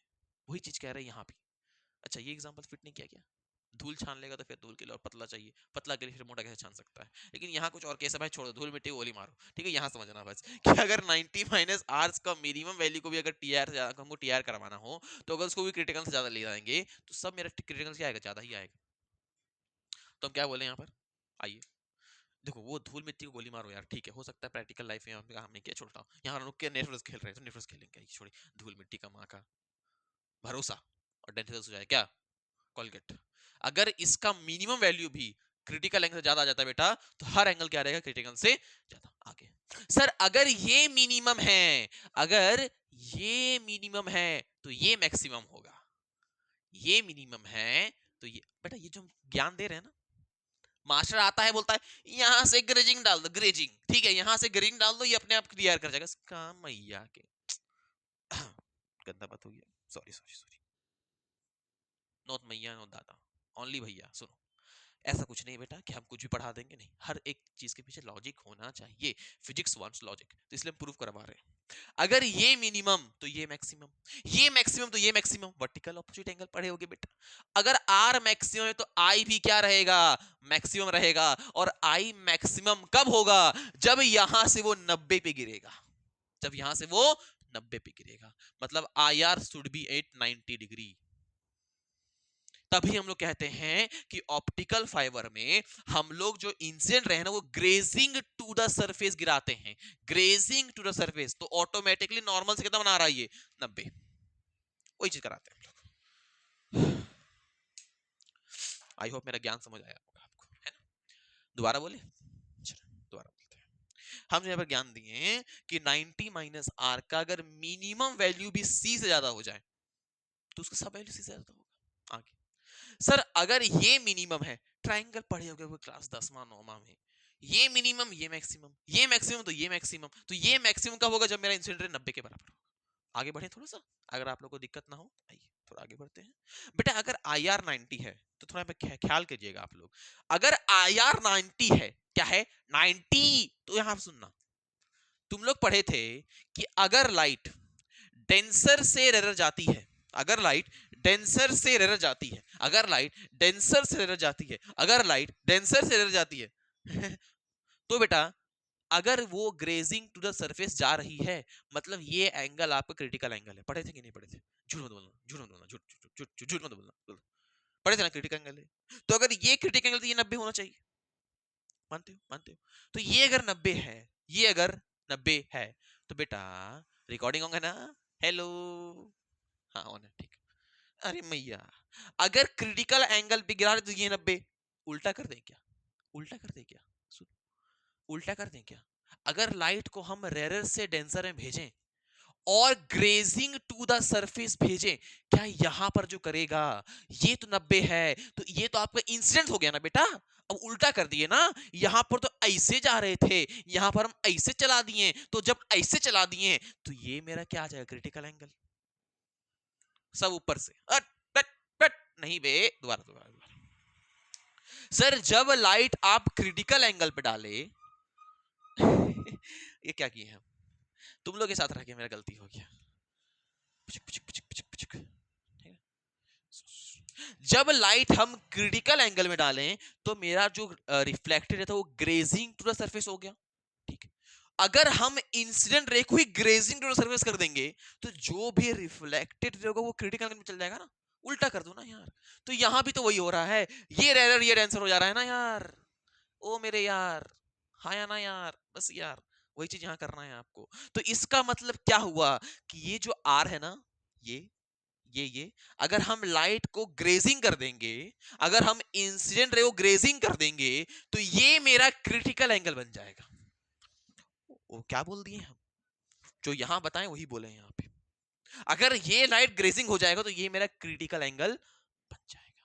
वही चीज कह रहे हैं यहाँ भी। अच्छा ये एग्जांपल फिट नहीं किया क्या, धूल छान लेगा तो फिर धूल के लिए और पतला चाहिए, पतला के लिए फिर मोटा कैसे छान सकता है, लेकिन यहाँ कुछ और कैसे भाई, छोड़ो धूल मिट्टी गोली मारो, ठीक है, यहाँ समझना बस कि अगर 90 माइनस आर्स का मिनिमम वैल्यू को भी अगर टीआर से हमको टीआर करवाना हो, तो अगर उसको भी क्रिटिकल से ज्यादा ले जाएंगे तो सब मेरा क्रिटिकल क्या आएगा, ज्यादा ही आएगा। तो हम क्या बोले यहाँ पर, आइए देखो वो धूल मिट्टी को गोली मारो यार, ठीक है, हो सकता है प्रैक्टिकल लाइफ में हम काम नहीं किया, छोड़ता हूँ। यहाँ हम लोग क्या नेटवर्क खेल रहे हैं, तो नेटवर्क खेलेंगे, छोड़ी धूल मिट्टी का माँ का भरोसा। और डेंटिस्ट हो जाए क्या, कोलगेट। अगर इसका मिनिमम वैल्यू भी क्रिटिकल एंगल से ज्यादा आ जाता है बेटा, तो हर एंगल क्या रहेगा, क्रिटिकल से ज्यादा आगे। सर अगर ये मिनिमम है, अगर ये मिनिमम है तो ये मैक्सिमम होगा, ये मिनिमम है तो ये, बेटा ये जो हम ज्ञान दे रहे हैं ना, मास्टर आता है बोलता है यहां से ग्रेजिंग डाल दो, ग्रेजिंग ठीक है, यहां से ग्रेजिंग डाल दो, ये अपने आप क्लियर कर जाएगा, काम मैया के। गंदा बात हो गया, सॉरी सॉरी सॉरी, नॉट मैया नॉट दादा, ओनली भैया। सुनो, ऐसा कुछ नहीं बेटा कि हम कुछ भी पढ़ा देंगे, नहीं, हर एक चीज के पीछे लॉजिक होना चाहिए, फिजिक्स वांट्स लॉजिक, तो इसलिए हम प्रूव करवा रहे हैं। अगर ये मिनिमम तो ये मैक्सिमम, ये मैक्सिमम तो ये मैक्सिमम, वर्टिकल ऑपोजिट एंगल पढ़े होगे बेटा। अगर आर मैक्सिमम है तो आई भी क्या रहेगा, मैक्सिमम रहेगा। और आई मैक्सिमम कब होगा, जब यहां से वो 90 पे गिरेगा, जब यहां से वो 90 पे गिरेगा, मतलब i r should be at 90 degree. तभी हम लोग कहते हैं कि ऑप्टिकल फाइबर में हम लोग जो इंसिडेंट रहे ना, वो ग्रेजिंग टू द सरफेस गिराते हैं, ग्रेजिंग टू द सरफेस, तो ऑटोमेटिकली नॉर्मल से कितना बना रहा है ये 90, वही चीज कराते हैं हम लोग। आई होप मेरा ज्ञान समझ आया होगा आपको, है ना। दोबारा बोले, दोबारा बोलते हैं। हम जो यहाँ पर ज्ञान दिए हैं कि 90 माइनस आर का अगर मिनिमम वैल्यू भी सी से ज्यादा हो जाए, तो उसका सब वैल्यू सी से ज्यादा होगा। आगे सर अगर ये मिनिमम है, ट्रायंगल पढ़े होगे वो क्लास 10वां 9वां में, ये मिनिमम ये मैक्सिमम, ये मैक्सिमम तो ये मैक्सिमम, तो ये मैक्सिमम कब होगा, जब मेरा इंसिडेंट रेट 90 के बराबर होगा। आगे बढ़े थोड़ा सा, अगर आप लोग को दिक्कत ना हो, आइए थोड़ा आगे बढ़ते हैं। बेटा अगर आई आर 90 है तो थोड़ा ख्याल कीजिएगा आप लोग, अगर आई आर 90 है, क्या है 90, तो यहां सुनना, तुम लोग पढ़े थे कि अगर लाइट डेंसर से रेरर जाती है, अगर लाइट डेंसर से रेरर जाती है, अगर लाइट डेंसर से रेरर जाती है, अगर लाइट डेंसर से रेरर जाती है तो बेटा अगर वो ग्रेजिंग टू द सरफेस जा रही है, मतलब ये एंगल आपका क्रिटिकल एंगल है। पढ़े थे कि नहीं पढ़े थे, झूठ मत बोलना, झूठ मत बोलना, झूठ झूठ झूठ झूठ मत बोलना, पढ़े थे ना क्रिटिकल एंगल है। तो अगर ये क्रिटिकल एंगल, तो ये 90 होना चाहिए, मानते हो, मानते हो। तो ये अगर 90 है, ये अगर 90 है, तो बेटा रिकॉर्डिंग होगा ना, हेलो, हाँ ऑन है, ठीक। अरे मैया, अगर क्रिटिकल एंगल पे गिरा रहे तो ये 90, उल्टा कर दें क्या, उल्टा कर दें क्या, सुन, उल्टा कर दें क्या। अगर लाइट को हम रेरर से डेंसर में भेजें और ग्रेजिंग टू द सरफेस भेजें, क्या यहां पर जो करेगा ये तो 90 है, तो ये तो आपका इंसिडेंट हो गया ना बेटा। अब उल्टा कर दिए ना, यहां पर तो ऐसे जा रहे थे, यहां पर हम ऐसे चला दिए, तो जब ऐसे चला दिए तो ये मेरा क्या आ जाएगा, क्रिटिकल एंगल, सब ऊपर से। पट पट नहीं बे, दोबारा दोबारा दोबारा। सर जब लाइट आप क्रिटिकल एंगल पे डाले ये क्या किए हम, तुम लोग के साथ रह के मेरा गलती हो गया। जब लाइट हम क्रिटिकल एंगल में डालें तो मेरा जो रिफ्लेक्टेड है था वो ग्रेजिंग टू द सरफेस हो गया, ठीक है। अगर हम इंसिडेंट रे को ही ग्रेजिंग टू द सरफेस कर देंगे, तो जो भी रिफ्लेक्टेड रे होगा वो क्रिटिकल एंगल में चल जाएगा ना, उल्टा कर दो ना यार। तो यहां भी तो वही हो रहा है, ये रेरर ये डेंसर हो जा रहा है ना यार, ओ मेरे यार, हाँ या ना यार, बस यार वही चीज यहाँ करना है आपको। तो इसका मतलब क्या हुआ कि ये जो आर है ना, ये अगर हम लाइट को ग्रेजिंग कर देंगे, अगर हम इंसिडेंट रे को ग्रेजिंग कर देंगे, तो ये मेरा क्रिटिकल एंगल बन जाएगा। वो क्या बोल दिए हम, जो यहां बताएं वही बोले यहाँ पे। अगर ये लाइट ग्रेजिंग हो जाएगा तो ये मेरा क्रिटिकल एंगल बन जाएगा।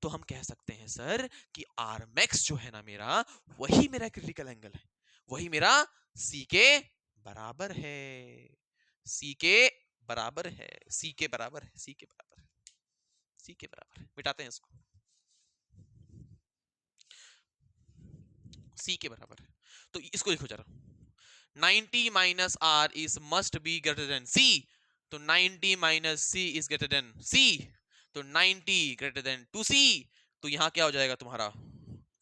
तो हम कह सकते हैं सर कि आर मैक्स जो है ना मेरा, वही मेरा क्रिटिकल एंगल है, वही मेरा सी के बराबर है, सी के बराबर है, सी के बराबर है, सी के बराबर है, सी के बराबर है। मिटाते हैं इसको, सी के बराबर है, तो इसको लिखो जरा, 90 minus are is must be greater than C, तो 90 minus C is greater than C, तो 90 ग्रेटर देन 2c, तो यहां क्या हो जाएगा तुम्हारा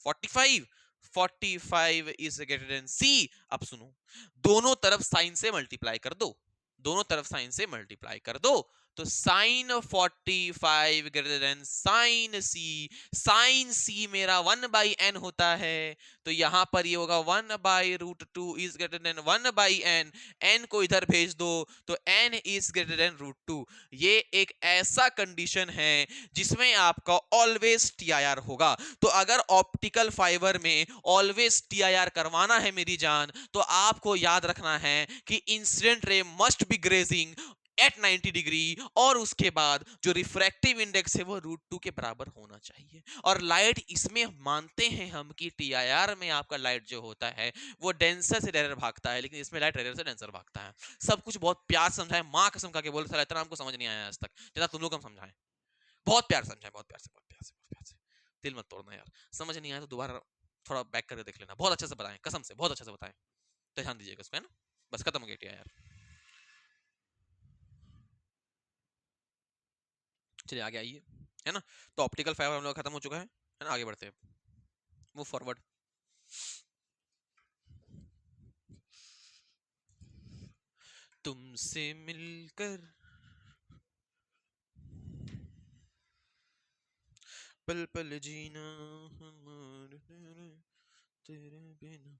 45, 45 इज ग्रेटर देन सी। अब सुनो, दोनों तरफ साइन से मल्टीप्लाई कर दो, दोनों तरफ साइन से मल्टीप्लाई कर दो, तो साइन 45 ग्रेटर देन साइन सी, साइन सी मेरा 1/n होता है, तो यहां पर ये होगा 1/√2 is greater then 1/n, n को इधर भेज दो तो n इज ग्रेटर देन √2। ये एक ऐसा कंडीशन है जिसमें आपका ऑलवेज टीआईआर होगा। तो अगर ऑप्टिकल फाइबर में ऑलवेज टीआईआर करवाना है मेरी जान, तो आपको याद रखना है कि incident ray must be grazing at 90 degree, और उसके बाद जो रिफ्रैक्टिव इंडेक्स है वो √2 के बराबर होना चाहिए। और लाइट इसमें मानते हैं हम कि टीआईआर में आपका लाइट जो होता है वो डेंसर से रेयर भागता है, लेकिन इसमें लाइट रेयर से डेंसर भागता है। सब कुछ बहुत प्यार से समझाए, माँ कसम खा के बोल, साला इतना हमको समझ नहीं आया आज तक जितना तुम लोग हम समझाएं। बहुत प्यार समझाए, बहुत प्यार से, बहुत प्यार से, बहुत प्यार से। दिल मत तोड़ना यार, समझ नहीं आया तो दोबारा थोड़ा बैक करके देख लेना, बहुत अच्छे से बताएं, कसम से बहुत अच्छे से बताएं, तो ध्यान दीजिएगा इसको, है ना। बस खत्म हो गया टीआईआर। चलिए आगे आइए, है ना। तो ऑप्टिकल फाइबर हम लोग खत्म हो चुका है ना। आगे बढ़ते हैं, मूव फॉरवर्ड। तुमसे मिलकर पल पल जीना हमारे तेरे बिना।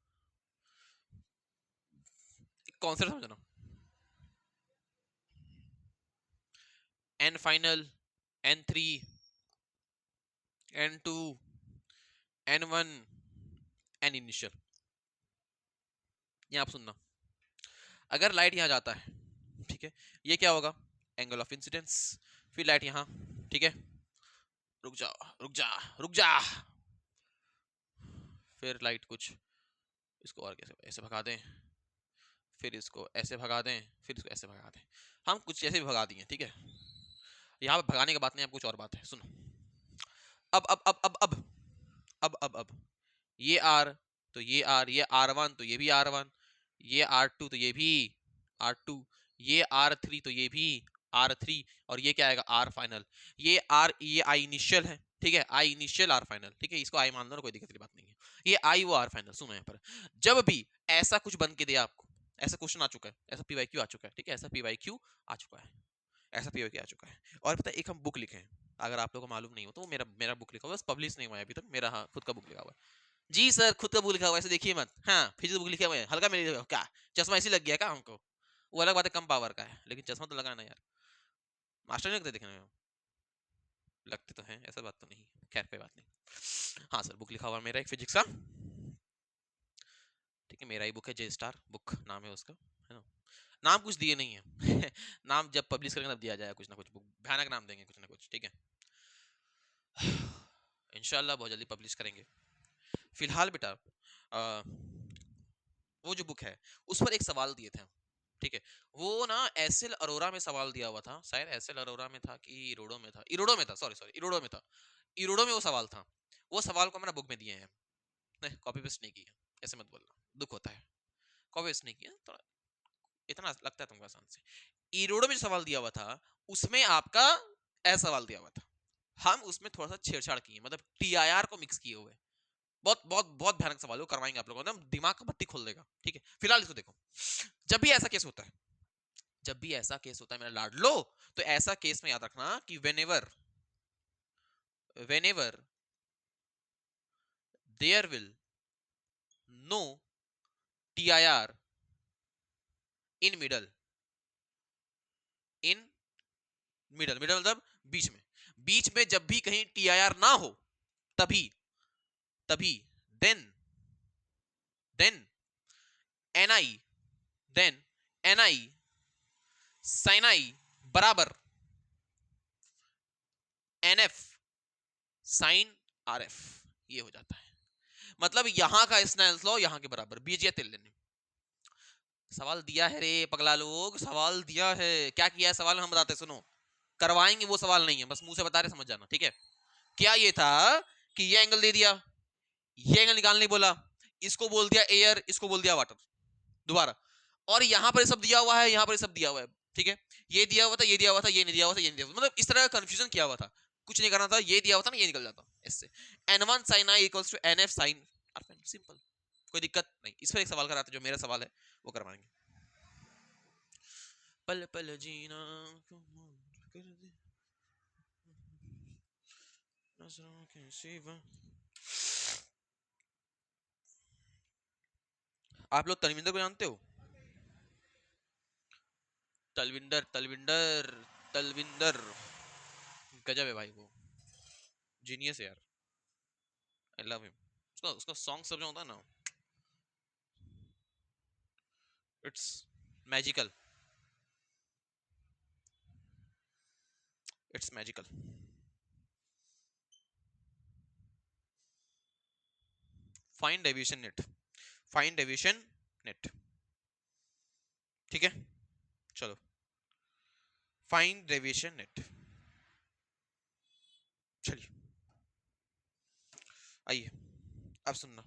कॉन्सेप्ट समझना, N final, N3, N2, N1, N initial. ये आप सुनना, अगर लाइट यहाँ जाता है, ठीक है, ये क्या होगा, एंगल ऑफ इंसिडेंस। फिर लाइट यहाँ, ठीक है, रुक जा रुक जा रुक जा, फिर लाइट कुछ इसको और कैसे ऐसे भगा दें, फिर इसको ऐसे भगा दें, फिर इसको ऐसे भगा दें, हम कुछ ऐसे भी भगा दिए, ठीक है। यहाँ पे भगाने की बात नहीं, अब कुछ और बात है, सुनो। अब ये आर, तो ये आर, ये R1 तो ये भी R1, ये R2 तो ये भी R2, ये R3 तो ये भी R3, और ये क्या आएगा R फाइनल। ये R, ये I इनिशियल है, ठीक है, I इनिशियल R फाइनल, ठीक है, इसको I मान लो ना, कोई दिक्कत की बात नहीं है। ये I वो R फाइनल। सुनो यहाँ पर, जब भी ऐसा कुछ बन के दिया आपको, ऐसा क्वेश्चन आ चुका है, ऐसा PYQ आ चुका है, ठीक है, ऐसा PYQ आ चुका है, ऐसा PYQ आ चुका है। और पता है, एक हम बुक लिखे हैं, अगर आप लोगों को मालूम नहीं हो तो, वो मेरा मेरा बुक लिखा हुआ है, पब्लिश नहीं हुआ है अभी तक, मेरा हाँ खुद का बुक लिखा हुआ है जी सर, खुद का बुक लिखा हुआ है, ऐसे देखिए मत, हाँ फिजिक्स बुक लिखे हुए हैं, हल्का मेरे क्या चश्मा ऐसे लग गया क्या हमको, वो अलग बात है, कम पावर का है, लेकिन चश्मा तो लगाना यार, मास्टर नहीं लगते दिखने में, लगते तो हैं, ऐसा बात तो नहीं, खैर कोई बात नहीं। हाँ सर, बुक लिखा हुआ मेरा एक फिजिक्स का, ठीक है, मेरा ही बुक है, जे स्टार बुक नाम है उसका, है ना। नाम कुछ दिए नहीं है नाम जब पब्लिश करेंगे तब दिया जाएगा कुछ ना कुछ, बुक भयानक नाम देंगे कुछ ना कुछ, ठीक है इंशाल्लाह बहुत जल्दी पब्लिश करेंगे। फिलहाल बेटा वो जो बुक है उस पर एक सवाल दिए थे हम, ठीक है, वो ना एसएल अरोरा में सवाल दिया हुआ था, शायद एसएल अरोरा में था कि इरोडो में था, इरोडो में था, सॉरी सॉरी, इरोडो में था, इरोडो में वो सवाल था। वो सवाल को मैंने बुक में दिए हैं, नहीं कॉपी पेस्ट नहीं किया, ऐसे मत बोलना, दुख होता है, कॉपी पेस्ट नहीं किया, थोड़ा इतना लगता है तुमको आसान से। इरोडो में जो सवाल दिया हुआ था उसमें आपका ऐसा सवाल दिया हुआ था, हम उसमें थोड़ा सा छेड़छाड़ किए, मतलब टीआईआर को मिक्स किए हुए, बहुत बहुत बहुत भयानक सवाल है, वो करवाएंगे आप लोगों को, एकदम दिमाग का बत्ती खोल देगा, ठीक है। फिलहाल इसको देखो, जब भी ऐसा केस होता है, जब भी ऐसा केस होता है मेरा लाडलो, तो ऐसा केस में याद रखना कि whenever whenever there will no TIR in middle, in middle, middle मतलब बीच में, बीच में जब भी कहीं TIR ना हो, तभी तभी then NI, then NI sin I बराबर NF sin RF, ये हो जाता है। मतलब यहां का स्नेल्स लॉ यहां के बराबर, बीजिया तेल लेने। सवाल दिया है रे पगला लोग, सवाल दिया है, क्या किया है सवाल में हम बताते, सुनो, करवाएंगे वो सवाल नहीं है, बस मुंह से बता रहे, समझ जाना, ठीक है। क्या ये था कि ये एंगल दे दिया, ये एंगल निकालने बोला, इसको बोल दिया एयर, इसको बोल दिया वाटर, दोबारा, और यहां पर सब दिया हुआ है, यहां पर सब दिया हुआ है, ठीक है, ये दिया हुआ था, ये दिया हुआ था, ये नहीं दिया हुआ था, ये नहीं दिया हुआ था, मतलब इस तरह का कंफ्यूजन किया हुआ था, कुछ नहीं करना था, ये दिया हुआ था ना, ये निकल जाता इससे, n1 sin i equals to nf sin r, simple, कोई दिक्कत नहीं। इस पर एक सवाल कराते, जो मेरा सवाल है वो करवाएंगे। पल पल जीना कर दे नजरों के सिवा। आप लोग तलविंदर को जानते हो? तलविंदर तलविंदर तलविंदर गजब है भाई, वो जीनियस है यार। I love him. उसका उसका सॉन्ग सब जो होता है ना, it's magical, it's magical. Find deviation net, find deviation net, ठीक है। चलो, फाइंड डेविएशन नेट। चलिए आइए, अब सुनना।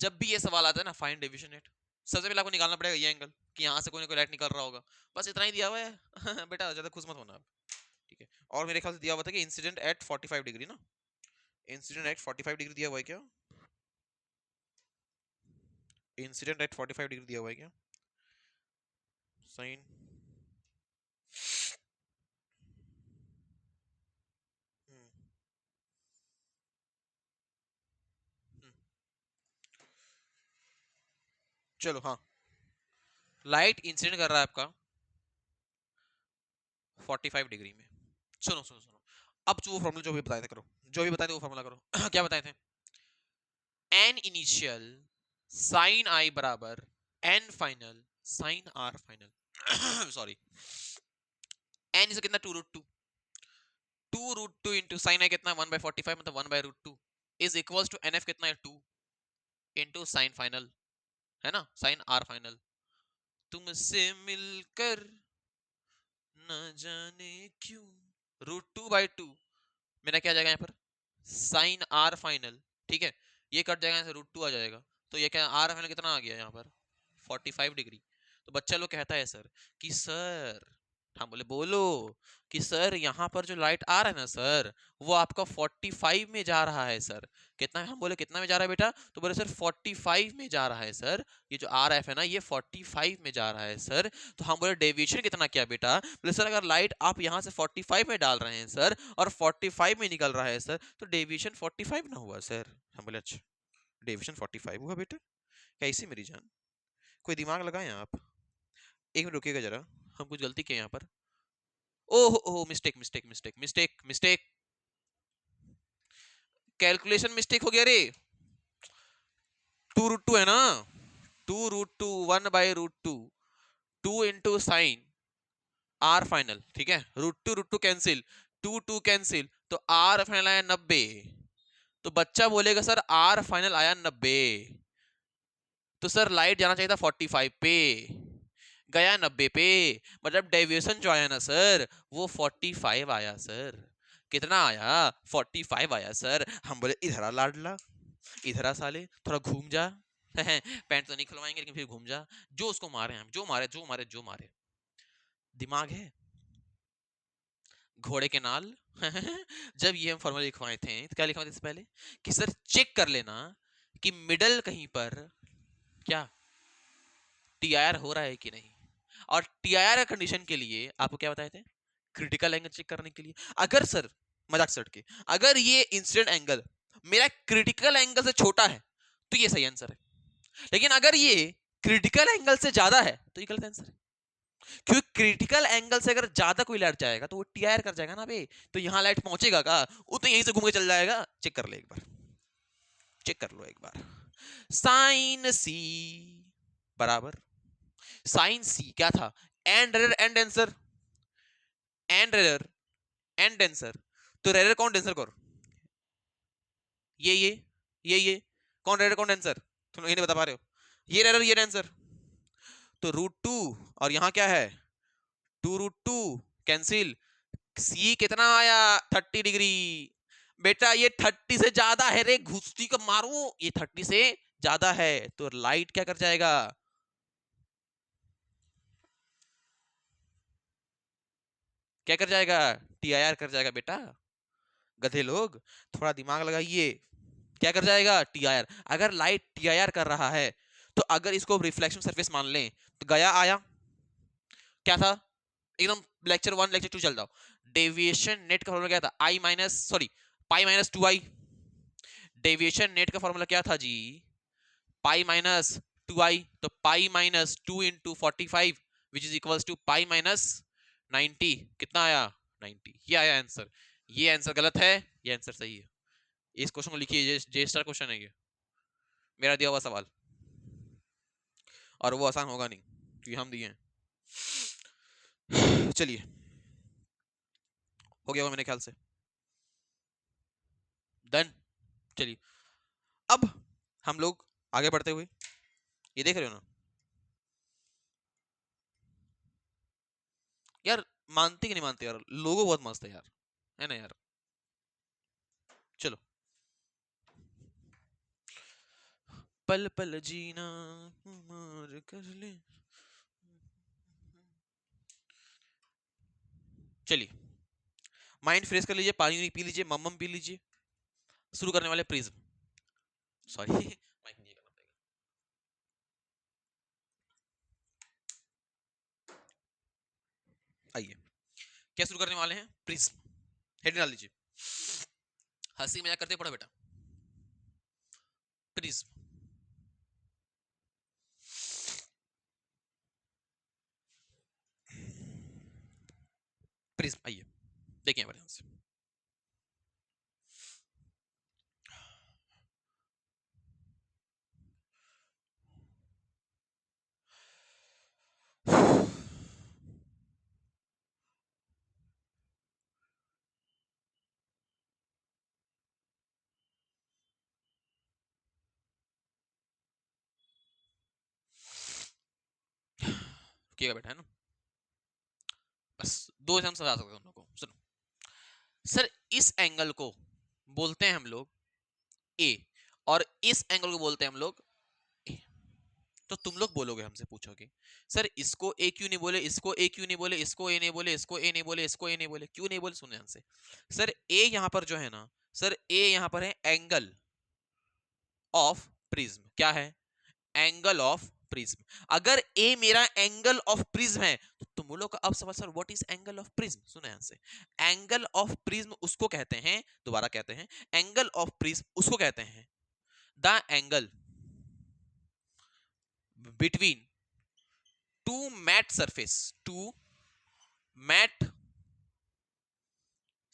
जब भी ये सवाल आता है ना, फाइंड डेविएशन नेट, सबसे पहले आपको निकालना पड़ेगा ये एंगल कि यहाँ से कोई ना कोई लाइट निकल रहा होगा। बस इतना ही दिया हुआ है बेटा, ज्यादा खुश मत होना आप, ठीक है। और मेरे ख्याल से दिया हुआ था कि इंसिडेंट एट 45 डिग्री ना, इंसिडेंट एट 45 डिग्री दिया हुआ है क्या? इंसिडेंट एट 45 डिग्री दिया हुआ है क्या? साइन चलो हाँ, लाइट इंसिडेंट कर रहा है आपका 45 डिग्री में। सुनो सुनो सुनो, अब जो फॉर्मूला जो भी बताए थे करो, जो भी बताए थे वो फॉर्मूला करो क्या बताए थे? एन इनिशियल साइन आई बराबर n final sine r final sorry, n इसे कितना 2√2, 2√2 इंटू साइन आई कितना 1/45, मतलब 1/√2 is equals to n f कितना है 2 इंटू साइन फाइनल, है ना, साइन आर फाइनल। तुमसे मिलकर न जाने क्यों, √2/2 मेरा क्या आ जाएगा यहाँ पर, साइन आर फाइनल, ठीक है। ये कट जाएगा, यहाँ से √2 आ जाएगा, तो ये क्या आर फाइनल कितना आ गया यहाँ पर 45 डिग्री। तो बच्चा लोग कहता है सर कि सर, हम बोले बोलो कि सर यहाँ पर जो लाइट आ रहा है ना सर, वो आपका 45 में जा रहा है सर। कितना, हम बोले कितना में जा रहा है बेटा? तो बोले सर 45 में जा रहा है सर, ये जो आर एफ है ना ये 45 में जा रहा है सर। तो हम बोले डेविएशन कितना क्या बेटा? बोले सर अगर लाइट आप यहाँ से 45 में डाल रहे हैं सर और 45 में निकल रहा है सर, तो डेविएशन 45 ना हुआ सर। हम बोले अच्छा, डेविएशन 45 हुआ बेटा? कैसे मेरी जान, कोई दिमाग लगाएं आप। एक मिनट रुकिएगा जरा, हम कुछ गलती किए यहाँ पर। Oh oh, mistake mistake mistake mistake mistake, calculation mistake हो गया रे। 2√2 है ना, 2√2 1/√2, 2 इंटू साइन आर फाइनल, ठीक है। √2 कैंसिल, 2 कैंसिल, तो आर फाइनल आया 90। तो बच्चा बोलेगा सर आर फाइनल आया 90, तो सर लाइट जाना चाहिए था 45 पे, गया 90 पे, मतलब डेविएशन जो आया ना सर वो 45 आया सर। कितना आया? 45 आया सर। हम बोले इधर आ लाडला, इधर आ साले, थोड़ा घूम जा पैंट तो नहीं खुलवाएंगे लेकिन फिर घूम जा, जो उसको मारे हम, जो मारे जो मारे जो मारे। दिमाग है घोड़े के नाल जब ये हम फॉर्मूला लिखवाए थे तो क्या लिखवाए थे इससे पहले कि सर चेक कर लेना कि मिडल कहीं पर क्या टीआईआर हो रहा है कि नहीं। और टीआईआर कंडीशन के लिए आपको क्या बताए थे? क्रिटिकल एंगल चेक करने के लिए। अगर सर, मजाक से हटके, अगर ये इंसिडेंट एंगल मेरा क्रिटिकल एंगल से छोटा है तो ये सही आंसर है, लेकिन अगर ये क्रिटिकल एंगल से ज्यादा है तो ये गलत आंसर है। क्योंकि क्रिटिकल एंगल से अगर ज्यादा कोई लाइट जाएगा तो वो टीआईआर कर जाएगा ना बे, तो यहाँ लाइट पहुंचेगा का, वो तो यहीं से घूम के चल जाएगा। चेक कर ले एक बार, चेक कर लो एक बार। साइन सी बराबर, साइन सी क्या था? And rare and answer, and rare and denser, तो रेयर कौन डेंसर कौन? ये कौन रेयर कौन डेंसर? तुम ये नहीं बता पा रहे हो, ये रेयर ये डेंसर, तो √2 और यहाँ क्या है 2√2 कैंसिल, सी कितना आया 30 डिग्री। बेटा ये 30 से ज्यादा है रे, घुसती को मारो, ये 30 से ज्यादा है, तो लाइट क्या कर जाएगा? क्या कर जाएगा? टीआईआर कर जाएगा बेटा। गधे लोग, थोड़ा दिमाग लगाइए। क्या कर जाएगा? टीआईआर। अगर लाइट टीआईआर कर रहा है तो अगर इसको रिफ्लेक्शन सरफेस मान लें तो गया आया क्या था, एकदम लेक्चर 1 लेक्चर 2 चल जाओ, डेविएशन नेट का फॉर्मूला क्या था? I minus sorry pi minus 2i। Deviation net का फॉर्मूला क्या था जी? Pi minus 2i। तो pi minus 2 into 45 which is equals to pi minus 90। कितना आया? 90। ये आया आंसर। ये आंसर गलत है, ये आंसर सही है। इस क्वेश्चन को लिखिए, जे स्टार क्वेश्चन है ये, मेरा दिया हुआ सवाल, और वो आसान होगा नहीं क्योंकि हम दिए हैं। चलिए, हो गया होगा मेरे ख्याल से, डन। चलिए, अब हम लोग आगे बढ़ते हुए, ये देख रहे हो ना यार, मानते कि नहीं मानते यार, लोगो बहुत मस्त है यार, है ना यार। चलो, पल पल जीना उमर कर ले। चलिए, माइंड फ्रेश कर लीजिए, पानी पी लीजिए, मम्मम पी लीजिए। शुरू करने वाले प्रिज्म, सॉरी माइक नहीं करना पड़ेगा। आइए, क्या शुरू करने वाले हैं? प्रिज्म। हेड डाल लीजिए, हंसी मजाक करते पढ़ो बेटा। प्रिज्म, प्रिज्म, आइए देखिए बढ़िया से। रुकिएगा बेटा, है ना, बस दो हम समझा सकते हैं हम लोग को। सुनो सर, इस एंगल को बोलते हैं हम लोग ए, और इस एंगल को बोलते हैं हम लोग ए। तो तुम लोग बोलोगे, हमसे पूछोगे सर इसको ए क्यों नहीं बोले, इसको ए क्यों नहीं बोले, इसको ए नहीं बोले, इसको ए नहीं बोले, इसको ए नहीं बोले, क्यों नहीं बोले? सुने ध्यान से। सर ए यहां पर जो है ना, सर ए यहां पर है एंगल ऑफ प्रिज्म। क्या है? Angle of prism. अगर ए मेरा एंगल ऑफ प्रिज्म है, तो तुम लोग का अब सवाल, sir what is angle of prism? सुने ध्यान से। एंगल ऑफ प्रिज्म उसको कहते हैं, दोबारा कहते हैं, एंगल ऑफ प्रिज्म उसको कहते हैं the angle between two mat surface, two mat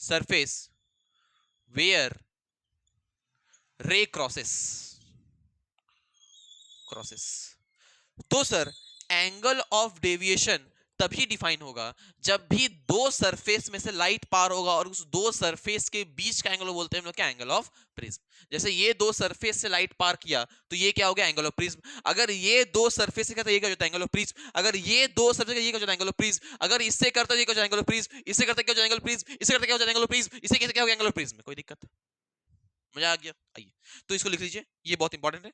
surface where ray crosses, crosses. तो सर एंगल ऑफ डेविएशन तभी डिफाइन होगा जब भी दो सरफेस में से लाइट पार होगा, और उस दो सरफेस के बीच का एंगल बोलते हैं हम लोग क्या? Angle of prism. जैसे ये दो सरफेस से लाइट पार किया तो ये क्या हो गया? Angle of prism. अगर ये दो सरफेस से करता, ये क्या होता है? Angle of prism. अगर ये दो सरफेस ये क्या होता है? Angle of prism. अगर इससे करता ये क्या होता है? Angle of prism. इससे करता क्या होता है? Angle of prism. इससे करता क्या होता है? Angle of prism. इससे कैसे क्या हो गया? Angle of prism. कोई दिक्कत? मजा आ गया? आइए, तो इसको लिख लीजिए, ये बहुत इंपॉर्टेंट है,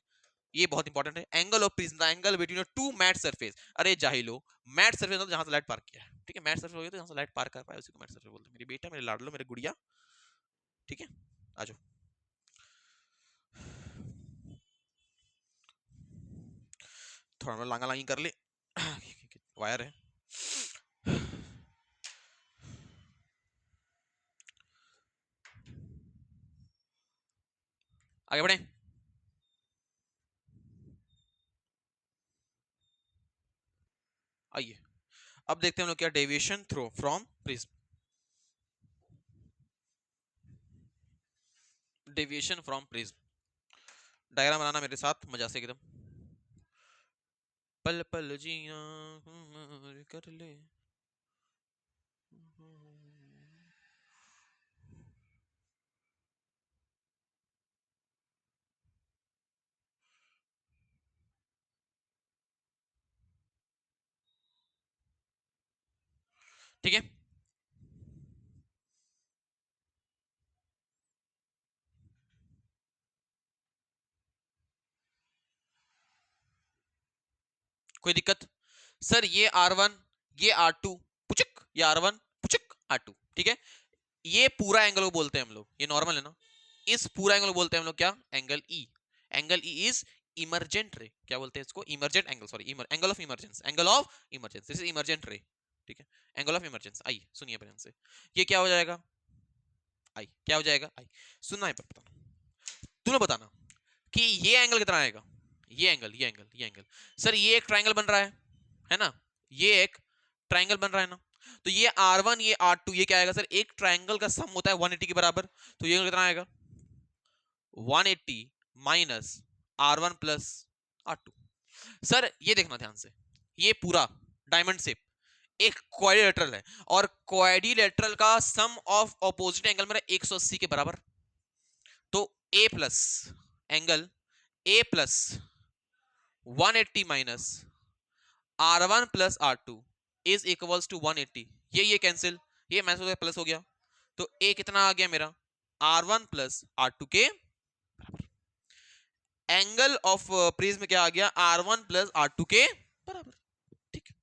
ये बहुत इंपॉर्टेंट है। Angle of prism, the angle between two mat surface. अरे जाहिलो, मैट सरफेस मतलब जहां से लाइट पार किया है, ठीक है? मैट सरफेस हो गया तो जहां से लाइट पार कर पाए उसी को मैट सरफेस बोलते हैं। मेरी बेटा, मेरे लाडलो, मेरे गुड़िया, ठीक है? आ जाओ, थोड़ा मैं लांगा लांगी कर ले, वायर है। आगे बढ़े, आइए अब देखते हैं हम लोग क्या deviation through from prism. Deviation from prism, diagram बनाना मेरे साथ मजा से एकदम। पल पल जीना कर ले, ठीक है? कोई दिक्कत? सर ये R1, ये R2 पुचक, ये R1 पुचक R2, ठीक है? ये पूरा एंगल को बोलते हैं हम लोग, ये नॉर्मल है ना, इस पूरा एंगल को बोलते हैं हम लोग क्या? Angle E. Angle E is emergent रे। क्या बोलते हैं इसको? Emergent angle, sorry angle of emergence, angle of emergence, this is emergent रे। ठीक है, एंगल ऑफ इमरजेंसी आई, सुनिए अपन से, ये क्या हो जाएगा, आई क्या हो जाएगा, आई, सुनना है पर बताना, तुम्हें बताना कि ये एंगल कितना आएगा, ये एंगल, ये एंगल, ये एंगल, सर ये एक ट्राइंगल बन रहा है ना, ये एक ट्राइंगल बन रहा है ना, तो ये R1 ये R2 ये क्या आएगा सर, एक ट्राइंगल का सम होता है 180 के बराबर, तो ये कितना आएगा 180 minus R1 plus R2। Sir ये देखना ध्यान से, ये पूरा डायमंड शेप एक क्वाड्रिलेटरल है, और क्वाड्रिलेटरल का सम ऑफ ऑपोजिट एंगल मेरा 180 के बराबर, तो A plus angle A plus 180 minus R1 plus R2 is equals to 180, ये कैंसिल, ये माइनस हो गया प्लस हो गया, तो A कितना आ गया मेरा R1 प्लस R2 के बराबर, एंगल ऑफ प्रिज्म क्या आ गया R1 प्लस R2 के बराबर, ठीक है,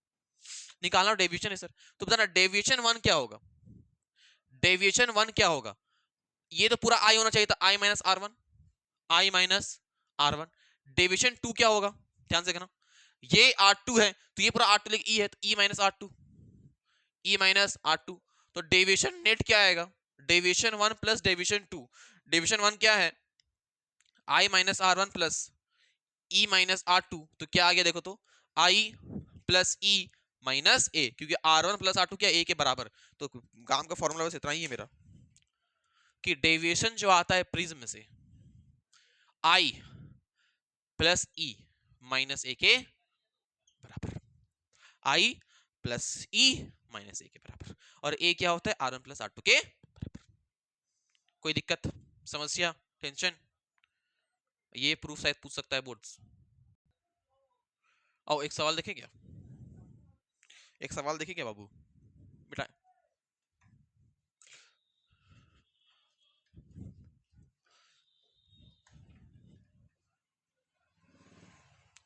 निकालना डेविएशन है सर, तो बताना डेविएशन 1 क्या होगा, डेविएशन 1 क्या होगा, ये तो पूरा I होना चाहिए था, I minus R1, I minus R1, deviation 2 क्या होगा, ध्यान से कहना, ये R2 है तो ये पूरा R2 लेके E है, तो E minus R2, E minus R2, तो डेविएशन नेट क्या आएगा, डेविएशन 1 प्लस डेविएशन 2, डेविएशन 1 क्या है I minus R1 plus E minus R2, तो क्या आ गया देखो, तो I plus E minus A, क्योंकि R1 प्लस R2 क्या A के बराबर, तो काम का फॉर्मूला बस इतना ही है मेरा, कि डेविएशन जो आता है प्रिज्म से I plus E minus A के बराबर, I plus E minus A के बराबर, और A क्या होता है R1 प्लस R2 के बराबर, कोई दिक्कत, समस्या, टेंशन, ये प्रूफ शायद पूछ सकता है बोर्ड्स। आओ एक सवाल देखें क्या, एक सवाल देखें क्या बाबू बेटा,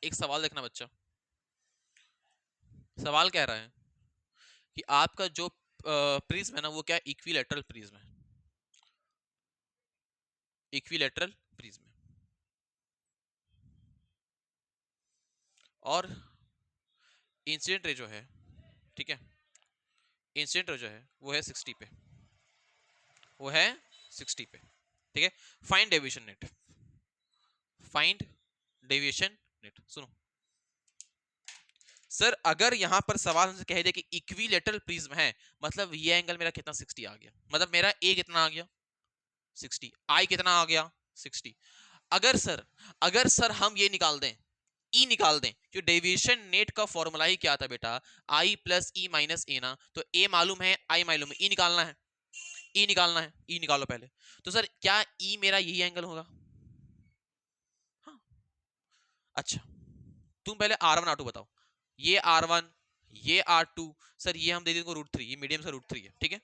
एक सवाल देखना बच्चा, सवाल कह रहा है कि आपका जो प्रिज्म है ना वो क्या इक्विलैटरल प्रिज्म है, इक्विलैटरल प्रिज्म है, और इंसिडेंट रे जो है, ठीक है, इंसिडेंट रे जो है वो है 60 पे, वो है 60 पे, ठीक है, find deviation net, find deviation net, सुनो सर, अगर यहां पर सवाल हमसे कह दे कि इक्विलैटरल प्रिज्म है, मतलब ये एंगल मेरा कितना 60 आ गया, मतलब मेरा ए कितना आ गया 60, आई कितना आ गया 60, अगर सर, अगर सर हम ये निकाल दें, ई निकाल दें, जो डेविएशन नेट का फॉर्मूला ही क्या था बेटा, आई प्लस ई माइनस ए ना, तो ए मालूम है आई मालूम है, ई निकालना है, ई निकालना है, ई निकालो पहले, तो सर क्या ई मेरा यही एंगल होगा, हाँ, अच्छा, तुम पहले R1 R2 बताओ, ये R1 ये R2, सर ये हम दे देंगे √3, ये मीडियम से √3 है, ठीक है,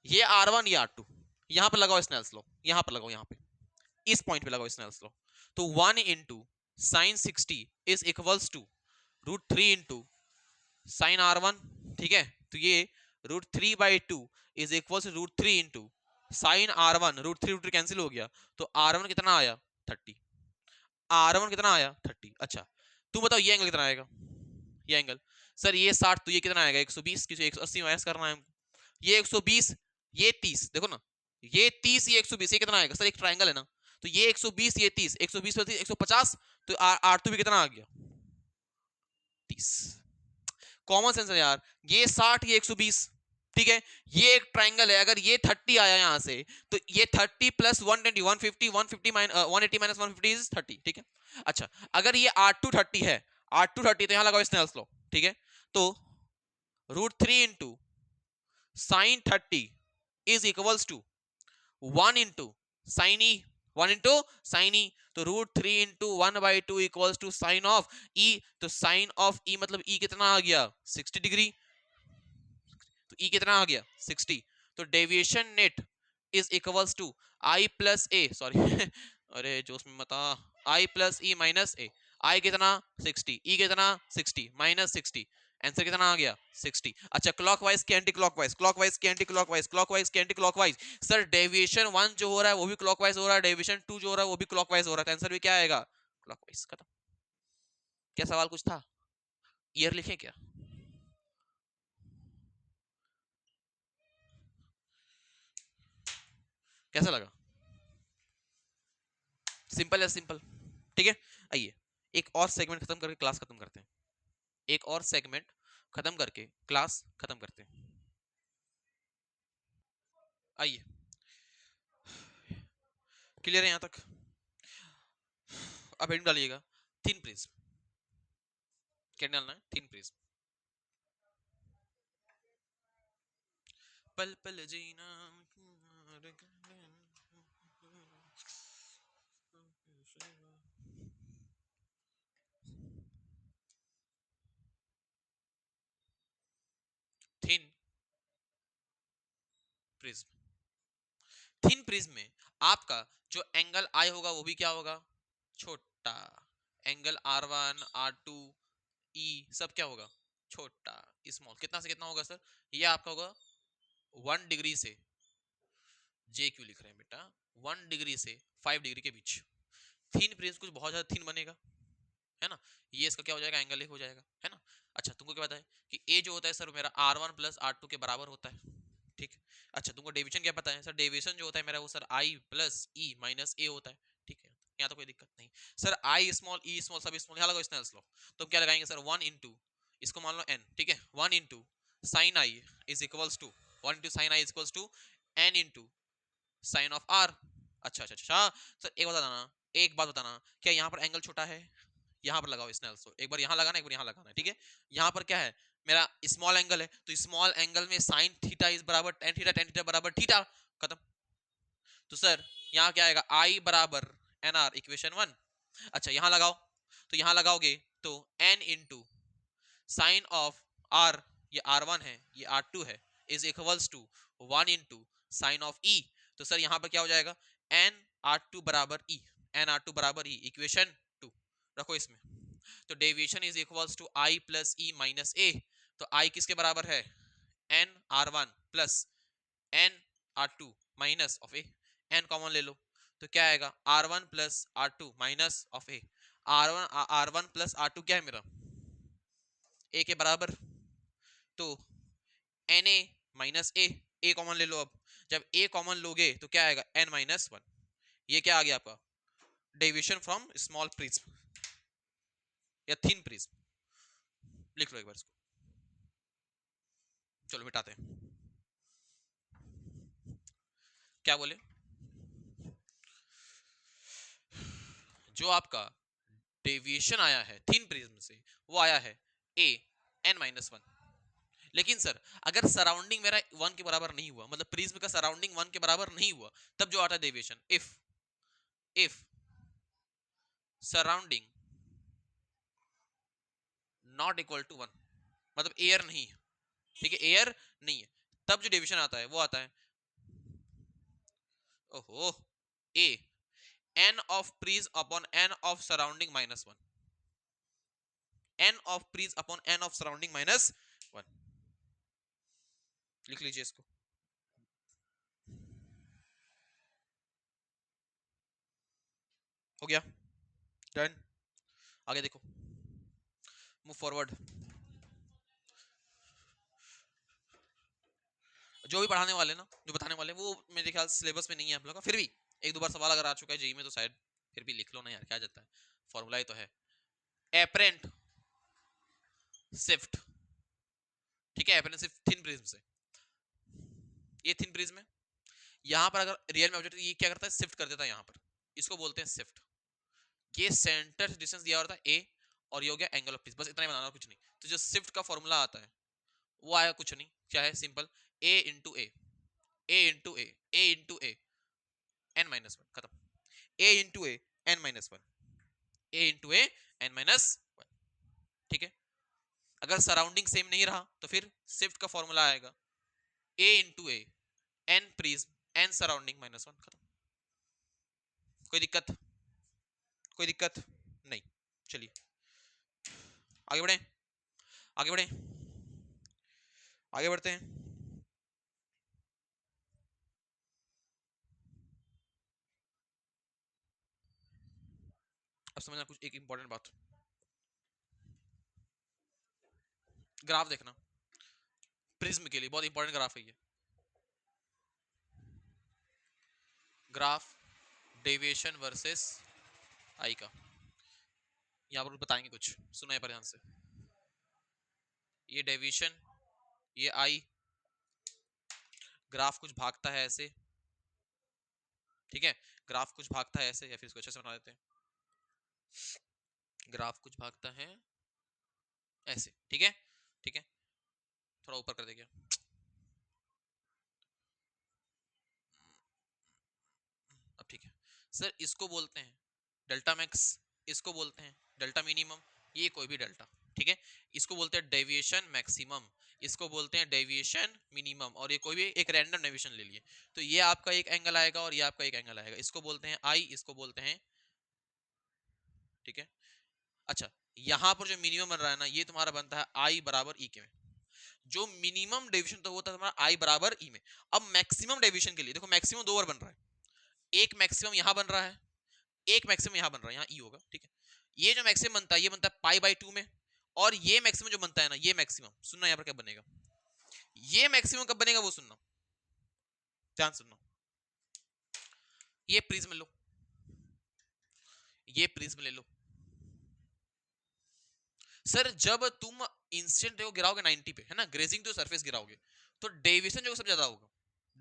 ये R1 ये R2, यहां पर लगाओ स्नेल्स लॉ, यहां पर लगाओ, यहां पे इस पॉइंट पे लगाओ स्नेल्स लॉ, तो 1 into sine 60 is equals to √3 into sine R1, ठीक है, तो ये √3/2 is equals to √3 into sine R1, √3 cancel हो गया, तो R1 कितना आया 30, R1 कितना आया 30, अच्छा तुम बताओ ये एंगल कितना आएगा, ये एंगल, सर ये 60, तो ये कितना आएगा 120, किसी 180 माइनस करना है हमको, ये 120 ये 30, देखो ना, ये 30 ये 120, ये कितना आएगा सर, एक ट्राइंगल है ना, तो ये 120 ये 30, 120 और 30 150, तो R2 भी कितना आ गया 30, कॉमन सेंस है यार, ये 60 ये 120, ठीक है, ये एक ट्राइंगल है, अगर ये 30 आया यहां से, तो ये 30 प्लस 120 150 150 180 माइनस 150 इज 30, ठीक है, अच्छा अगर ये R2 30 है, R2 30 तो यहां लगाओ स्नेल्स लॉ, ठीक है, तो √3 into sine 30 is equals to 1 into sine E, 1 into sine E, तो √3 into 1/2 equals to sine of E, तो साइन ऑफ ई मतलब ई कितना आ गया 60 डिग्री, तो ई कितना आ गया 60, तो deviation net is equals to i plus a, sorry अरे जोश में मत आ, आई प्लस ई माइनस ए, आई कितना 60, ई कितना 60 माइनस 60, आंसर कितना आ गया 60, अच्छा क्लॉकवाइज के एंटी क्लॉकवाइज, क्लॉकवाइज के एंटी क्लॉकवाइज, क्लॉकवाइज के एंटी क्लॉकवाइज, सर डेविएशन 1 जो हो रहा है वो भी क्लॉकवाइज हो रहा है, डेविएशन 2 जो हो रहा है वो भी क्लॉकवाइज हो रहा है, तो आंसर भी क्या आएगा क्लॉकवाइज, खत्म, क्या सवाल कुछ था, ईयर लिखें क्या, कैसा लगा? सिंपल है, सिंपल। ठीक है, आइए एक और सेगमेंट खत्म करके क्लास खत्म करते हैं। एक और सेगमेंट खत्म करके क्लास खत्म करते हैं। आइए, क्लियर है यहां तक? अब हेडिंग डालिएगा, थिन प्रिज्म। क्या डालना है? Thin prism. पल पल जीना। Thin prism. थिन प्रिज्म में आपका जो एंगल आई होगा वो भी क्या होगा? छोटा। एंगल R1 R2 E सब क्या होगा? छोटा, स्मॉल। कितना से कितना होगा सर? ये आपका होगा 1 डिग्री से, जे क्यों लिख रहे हैं बेटा, 1 डिग्री से 5 डिग्री के बीच। थिन प्रिज्म कुछ बहुत ज्यादा थिन बनेगा, है ना? ये इसका क्या हो जाएगा? एंगल हो जाएगा, है ना? अच्छा, तुमको क्या पता है कि ए जो होता है सर मेरा R1 प्लस R2 के बराबर होता है, ठीक है? अच्छा, तुमको डेविएशन क्या पता है सर? डेविएशन जो होता है मेरा वो sir I plus E minus A होता है, ठीक है? यहाँ तो कोई दिक्कत नहीं। Sir I small E small सब स्मॉल, यहाँ लगाओ स्नेल्स लॉ। तो क्या लगाएंगे सर? 1 इंटू, इसको मान लो n, ठीक है? 1 into sine i is equals to, 1 into sine i is equals to n into sine of r। अच्छा अच्छा अच्छा, सर एक बात बताना, एक बात बताना, क्या यहाँ पर एंगल छोटा है? यहाँ पर लगाओ स्नेल्स लॉ, एक बार यहाँ लगाना, एक बार यहाँ लगाना है, ठीक है? यहाँ पर क्या है मेरा? स्मॉल एंगल है, तो स्मॉल एंगल में साइन थीटा इज बराबर टेन थीटा, टेन थीटा बराबर थीटा, खत्म। तो सर यहाँ क्या आएगा? आई बराबर एन आर, इक्वेशन 1। अच्छा, यहाँ लगाओ, तो यहाँ लगाओगे तो n into sine of r, ये R1 है, ये R2 है, is equals to 1 into sine of e। तो सर यहाँ पर क्या हो जाएगा? n R2 बराबर e, n R2 बराबर e, इक्वेशन 2 रखो इसमें। तो deviation is equals to i plus e minus a. तो i किसके बराबर है? n R1 plus n R2 minus of a, n common ले लो, तो क्या आएगा? R1 plus R2 minus of a. R1 plus R2 क्या है मेरा? ए के बराबर। तो n a minus a, a common ले लो। अब जब ए कॉमन लोगे तो क्या आएगा? n-1। ये क्या आ गया आपका? डेविएशन फ्रॉम स्मॉल प्रिज्म या थिन प्रिज्म। लिख लो एक बार इसको, चलो मिटाते हैं। क्या बोले? जो आपका डेविएशन आया है थिन प्रिज्म से वो आया है ए n-1। लेकिन सर अगर सराउंडिंग मेरा 1 के बराबर नहीं हुआ, मतलब प्रिज्म का सराउंडिंग 1 के बराबर नहीं हुआ, तब जो आता है deviation, if surrounding not equal to 1, मतलब एयर नहीं है, ठीक है? एयर नहीं है, तब जो डेविएशन आता है वो आता है, ओहो, a n of prism upon n of surrounding -1, n of prism upon n of surrounding -1। लिख लीजिए इसको। हो गया, डन। आगे देखो, मूव फॉरवर्ड। जो भी पढ़ाने वाले ना, जो बताने वाले वो मेरे ख्याल सिलेबस में नहीं है आप लोग का, फिर भी एक दो बार सवाल अगर आ चुका है जेई में तो शायद फिर भी लिख लो ना यार, क्या जाता है, फॉर्मूला ही तो है। एपरेंट शिफ्ट, ठीक है? एपरेंट शिफ्ट थिन प्रिज्म से, ये थिन प्रिज्म है, यहाँ पर अगर रियल में ऑब्जेक्ट ये क्या करता है? शिफ्ट कर देता है यहाँ पर, इसको बोलते हैं शिफ्ट। ये सेंटर डिस्टेंस दिया होता है ए, और ये हो गया एंगल ऑफ प्रिज्म, बस इतना ही बनाना, कुछ नहीं। तो जो शिफ्ट का फॉर्मूला आता है वो आया कुछ नहीं, क्या है? सिंपल, ए इंटू ए, ए इंटू ए, ए इंटू ए, n-1, खत्म। ए इंटू ए, n-1, ए इंटू ए, n-1, ठीक है? अगर सराउंडिंग सेम नहीं रहा तो फिर शिफ्ट का फॉर्मूला आएगा ए इंटू ए, एन प्रिज्म एन सराउंडिंग -1, खत्म। कोई दिक्कत? कोई दिक्कत नहीं। चलिए आगे बढ़े, आगे बढ़े, आगे बढ़ते हैं। अब समझना कुछ एक इंपॉर्टेंट बात, ग्राफ देखना प्रिज्म के लिए बहुत इंपॉर्टेंट ग्राफ है ये। ग्राफ डेविएशन वर्सेस आई का, यहाँ पर बताएंगे कुछ, सुना है पर ध्यान से। ये डेविएशन, ये आई, ग्राफ कुछ भागता है ऐसे, ठीक है, ग्राफ कुछ भागता है ऐसे, या फिर इसको अच्छे से बना देते हैं, ग्राफ कुछ भागता है ऐसे, ठीक है, ठीक है, थोड़ा ऊपर कर देंगे, अब ठीक है सर। इसको बोलते हैं डेल्टा मैक्स, इसको बोलते हैं डेल्टा मिनिमम, ये कोई भी डेल्टा, ठीक है, इसको बोलते हैं डेविएशन मैक्सिमम, इसको बोलते हैं डेविएशन मिनिमम, और ये कोई भी एक रैंडम डेविएशन ले लिए, तो ये आपका एक एंगल आएगा और ये आपका एक एंगल आएगा, इसको बोलते हैं आई, इसको बोलते हैं, ठीक है। अच्छा, यहां पर जो मिनिमम बन रहा है ना, ये तुम्हारा बनता है आई बराबर ई के में, जो मिनिमम डेविएशन तो होता है तुम्हारा आई बराबर ई में। अब मैक्सिमम डेविएशन के लिए देखो, मैक्सिमम दो बार बन रहा है, एक मैक्सिमम यहां बन रहा है, एक मैक्सिमम यहां बन रहा है, यहाँ ई होगा, ठीक है। ये जो मैक्सिमम बनता है ये बनता है पाई बाई 2 में, और ये मैक्सिमम जो बनता है ना, ये मैक्सिमम सुनना यहाँ पर क्या बनेगा, ये मैक्सिमम कब बनेगा वो सुनना, ध्यान सुनना। ये प्रिज्म लो, ये प्रिज्म ले लो सर, जब तुम इंसिडेंट रे को गिराओगे 90 पे, है ना, ग्रेजिंग टू सरफेस गिराओगे, तो डेविएशन जो सबसे ज्यादा होगा,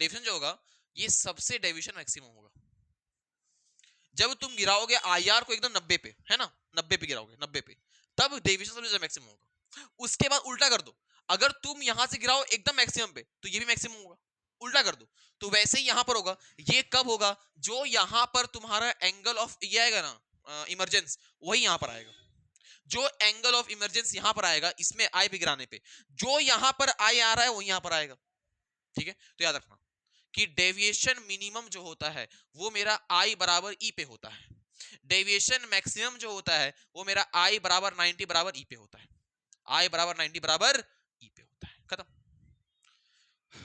डेविएशन जो होगा ये सबसे डेविएशन मैक्सिमम होगा। जब तुम गिराओगे आईआर को एकदम 90 पे, है ना, 90 पे गिराओगे, 90 पे, तब डेविएशन सबसे ज्यादा मैक्सिमम होगा। उसके बाद उल्टा कर दो, अगर तुम यहां से गिराओ एकदम मैक्सिमम पे, तो ये भी मैक्सिमम होगा, उल्टा कर दो, तो वैसे ही यहां पर होगा। ये कब होगा, जो यहां पर तुम्हारा एंगल ऑफ ये आएगा ना, इमरजेंस, वही यहां पर आएगा, जो एंगल ऑफ इमरजेंस यहां पर आएगा इसमें आई पे गिराने पे, जो यहां पर आई आ रहा है वो यहां पर आएगा, ठीक है। तो याद रखना कि डेविएशन मिनिमम जो होता है वो मेरा आई बराबर ई पे होता है, डेविएशन मैक्सिमम जो होता है वो मेरा आई बराबर 90 बराबर ई पे होता है, आई बराबर 90 बराबर ई पे होता है, खत्म।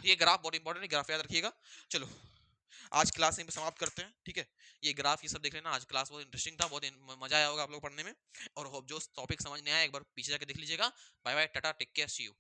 ये ग्राफ बहुत इंपॉर्टेंट है, ग्राफ याद रखिएगा। चलो आज क्लास यहीं पे समाप्त करते हैं, ठीक है। ये ग्राफ ये सब देख लेना, आज क्लास बहुत इंटरेस्टिंग था, बहुत मजा आया होगा आप लोग पढ़ने में, और जो टॉपिक समझ नहीं आया एक बार पीछे जाके देख लीजिएगा। Bye bye, tata, take care, see you.